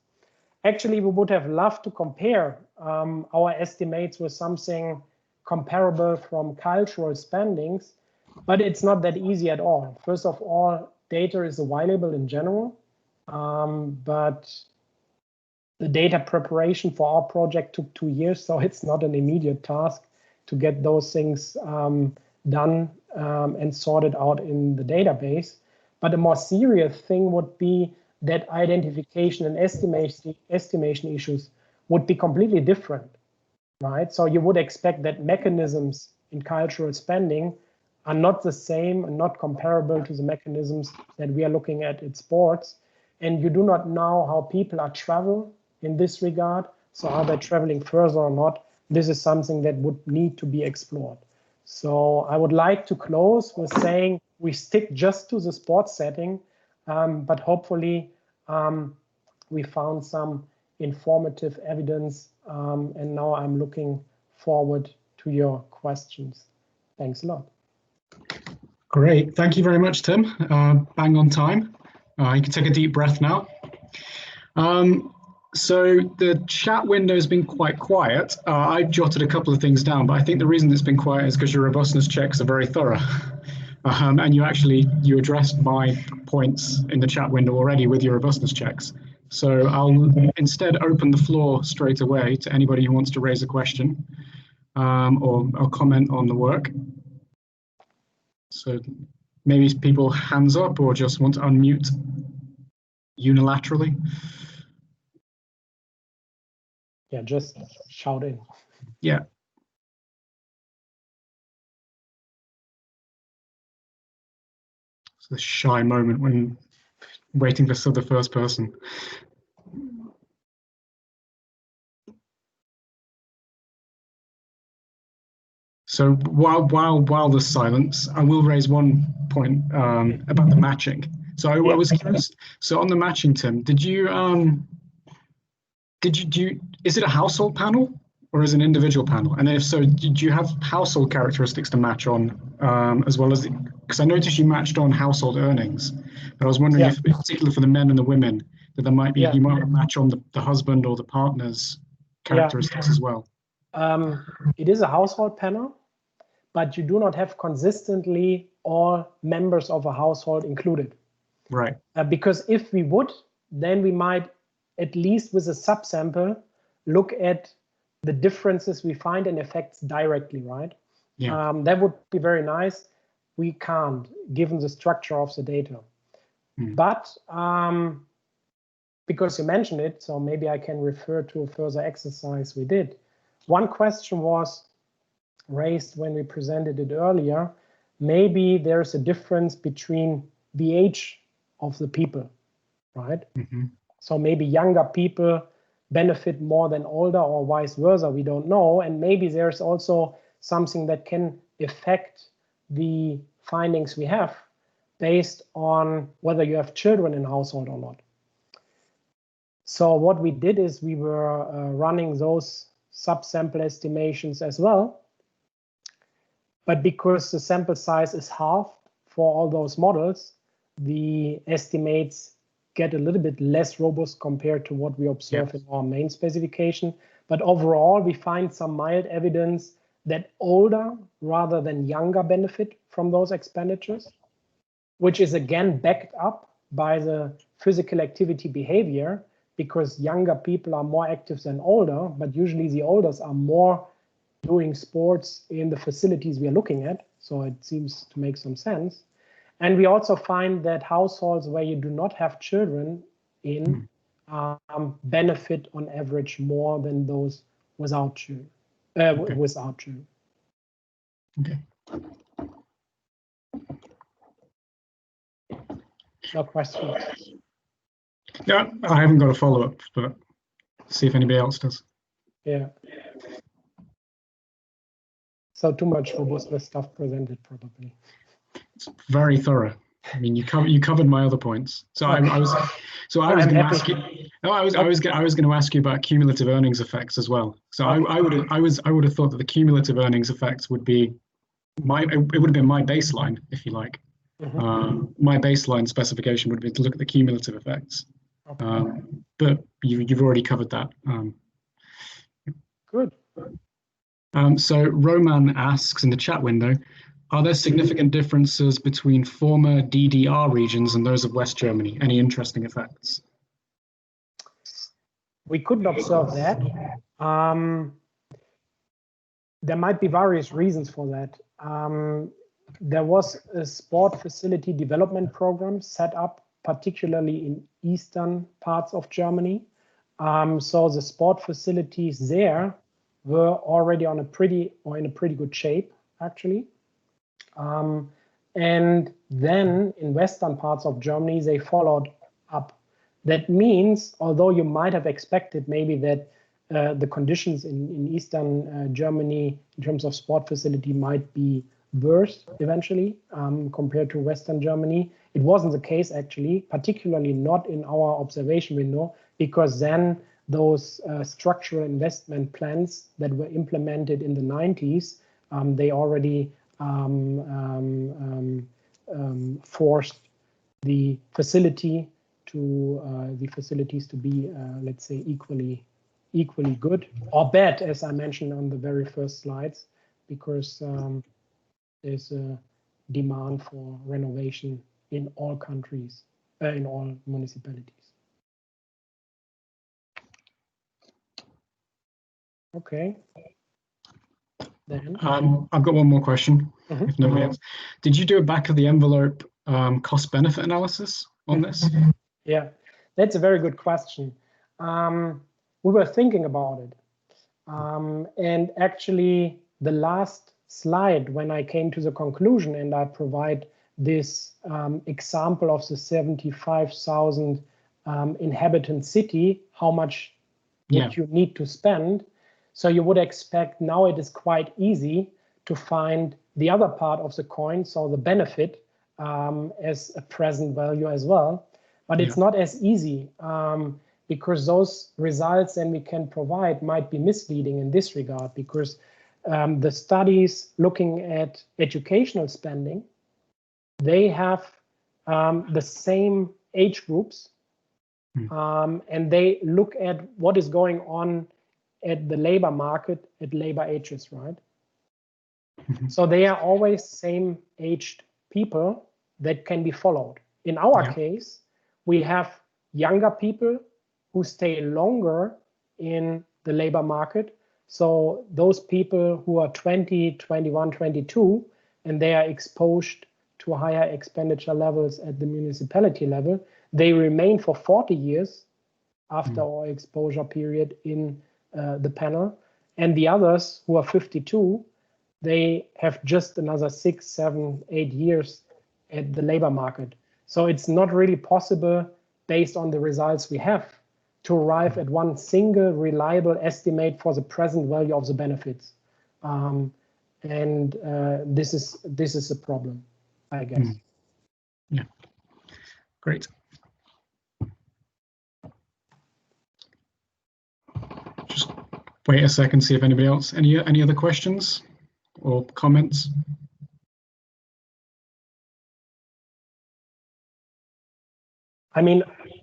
Actually, we would have loved to compare our estimates with something comparable from cultural spendings, but it's not that easy at all. First of all, data is available in general, but the data preparation for our project took 2 years, so it's not an immediate task to get those things done and sorted out in the database. But a more serious thing would be that identification and estimation issues would be completely different, right? So you would expect that mechanisms in cultural spending are not the same and not comparable to the mechanisms that we are looking at in sports. And you do not know how people are traveling in this regard. So are they traveling further or not? This is something that would need to be explored. So I would like to close with saying we stick just to the sports setting, but hopefully we found some informative evidence, and now I'm looking forward to your questions. Thanks a lot. Great, thank you very much, Tim. Bang on time. You can take a deep breath now. So the chat window has been quite quiet. I've jotted a couple of things down, but I think the reason it's been quiet is because your robustness checks are very thorough. And you addressed my points in the chat window already with your robustness checks. So I'll instead open the floor straight away to anybody who wants to raise a question or comment on the work. So maybe people hands up or just want to unmute unilaterally. Yeah, just shout in. Yeah. It's a shy moment when waiting for the first person. So while there's silence, I will raise one point about the matching. So I was curious. So on the matching, Tim, is it a household panel? or as an individual panel? And if so, do you have household characteristics to match on, as well as, because I noticed you matched on household earnings, but I was wondering if, in particular for the men and the women, that there might be, you might match on the husband or the partner's characteristics as well. It is a household panel, but you do not have consistently all members of a household included. Right. Because if we would, then we might, at least with a subsample, look at the differences we find in effects directly, right? Yeah. That would be very nice. We can't, given the structure of the data. But because you mentioned it, so maybe I can refer to a further exercise we did. One question was raised when we presented it earlier. Maybe there's a difference between the age of the people, right? So maybe younger people benefit more than older, or vice versa, we don't know. And maybe there's also something that can affect the findings we have based on whether you have children in household or not. So what we did is we were running those subsample estimations as well. But because the sample size is half for all those models, the estimates get a little bit less robust compared to what we observe in our main specification. But overall, we find some mild evidence that older rather than younger benefit from those expenditures, which is again backed up by the physical activity behavior, because younger people are more active than older, but usually the olders are more doing sports in the facilities we are looking at. So it seems to make some sense. And we also find that households where you do not have children in benefit on average more than those without children. Without children. Okay. No questions. Yeah, I haven't got a follow-up, but see if anybody else does. Yeah. So too much robustness stuff presented, probably. It's very thorough. I mean, you covered my other points. So I was going to ask you. No, I was going to ask you about cumulative earnings effects as well. So okay. I would have thought that the cumulative earnings effects would be it would have been my baseline, if you like. My baseline specification would be to look at the cumulative effects. Okay. But you've already covered that. Good. So Roman asks in the chat window, are there significant differences between former DDR regions and those of West Germany? Any interesting effects? We couldn't observe that. There might be various reasons for that. There was a sport facility development program set up, particularly in eastern parts of Germany. So the sport facilities there were already in a pretty good shape, actually. And then in western parts of Germany, they followed up. That means, although you might have expected maybe that the conditions in eastern Germany in terms of sport facility might be worse eventually compared to western Germany, it wasn't the case actually, particularly not in our observation window, because then those structural investment plans that were implemented in the 90s, they already forced the facilities to be, let's say, equally good or bad, as I mentioned on the very first slides, because there's a demand for renovation in all countries, in all municipalities. Okay. Then I've got one more question. If nobody else, did you do a back of the envelope cost benefit analysis on this? Yeah, that's a very good question. We were thinking about it, and actually the last slide when I came to the conclusion, and I provide this example of the 75,000 inhabitant city, how much would you need to spend? So you would expect now it is quite easy to find the other part of the coin, so the benefit as a present value as well. But it's not as easy because those results then we can provide might be misleading in this regard, because the studies looking at educational spending, they have the same age groups, and they look at what is going on at the labor market at labor ages, right? So they are always same aged people that can be followed. In our case, we have younger people who stay longer in the labor market. So those people who are 20, 21, 22, and they are exposed to higher expenditure levels at the municipality level, they remain for 40 years after our exposure period in the panel. And the others who are 52, they have just another 6, 7, 8 years at the labor market. So it's not really possible, based on the results we have, to arrive at one single reliable estimate for the present value of the benefits. This is a problem, I guess. Yeah, great. Just wait a second, see if anybody else, any other questions or comments? I mean,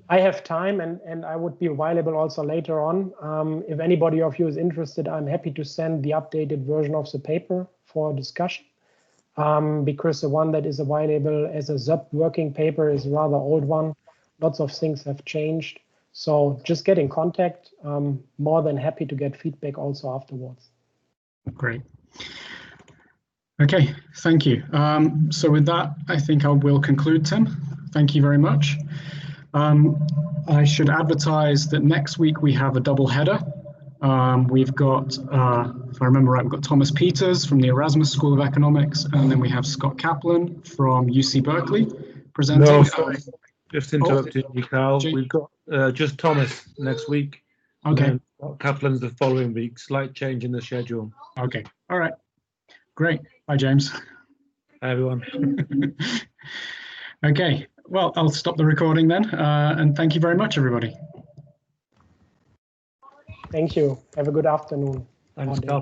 I have time, and I would be available also later on. If anybody of you is interested, I'm happy to send the updated version of the paper for discussion, because the one that is available as a ZUB working paper is a rather old one. Lots of things have changed. So just get in contact. More than happy to get feedback also afterwards. Great. Okay, thank you. So with that, I think I will conclude, Tim. Thank you very much. I should advertise that next week we have a double header. We've got, if I remember right, we've got Thomas Peters from the Erasmus School of Economics, and then we have Scott Kaplan from UC Berkeley presenting. No, sorry, just interrupted you, Carl. We've got just Thomas next week. Okay. And then Kaplan's the following week. Slight change in the schedule. Okay. All right. Great. Bye, James. Hi, everyone. Okay. Well, I'll stop the recording then, and thank you very much, everybody. Thank you. Have a good afternoon. Thanks, Carl.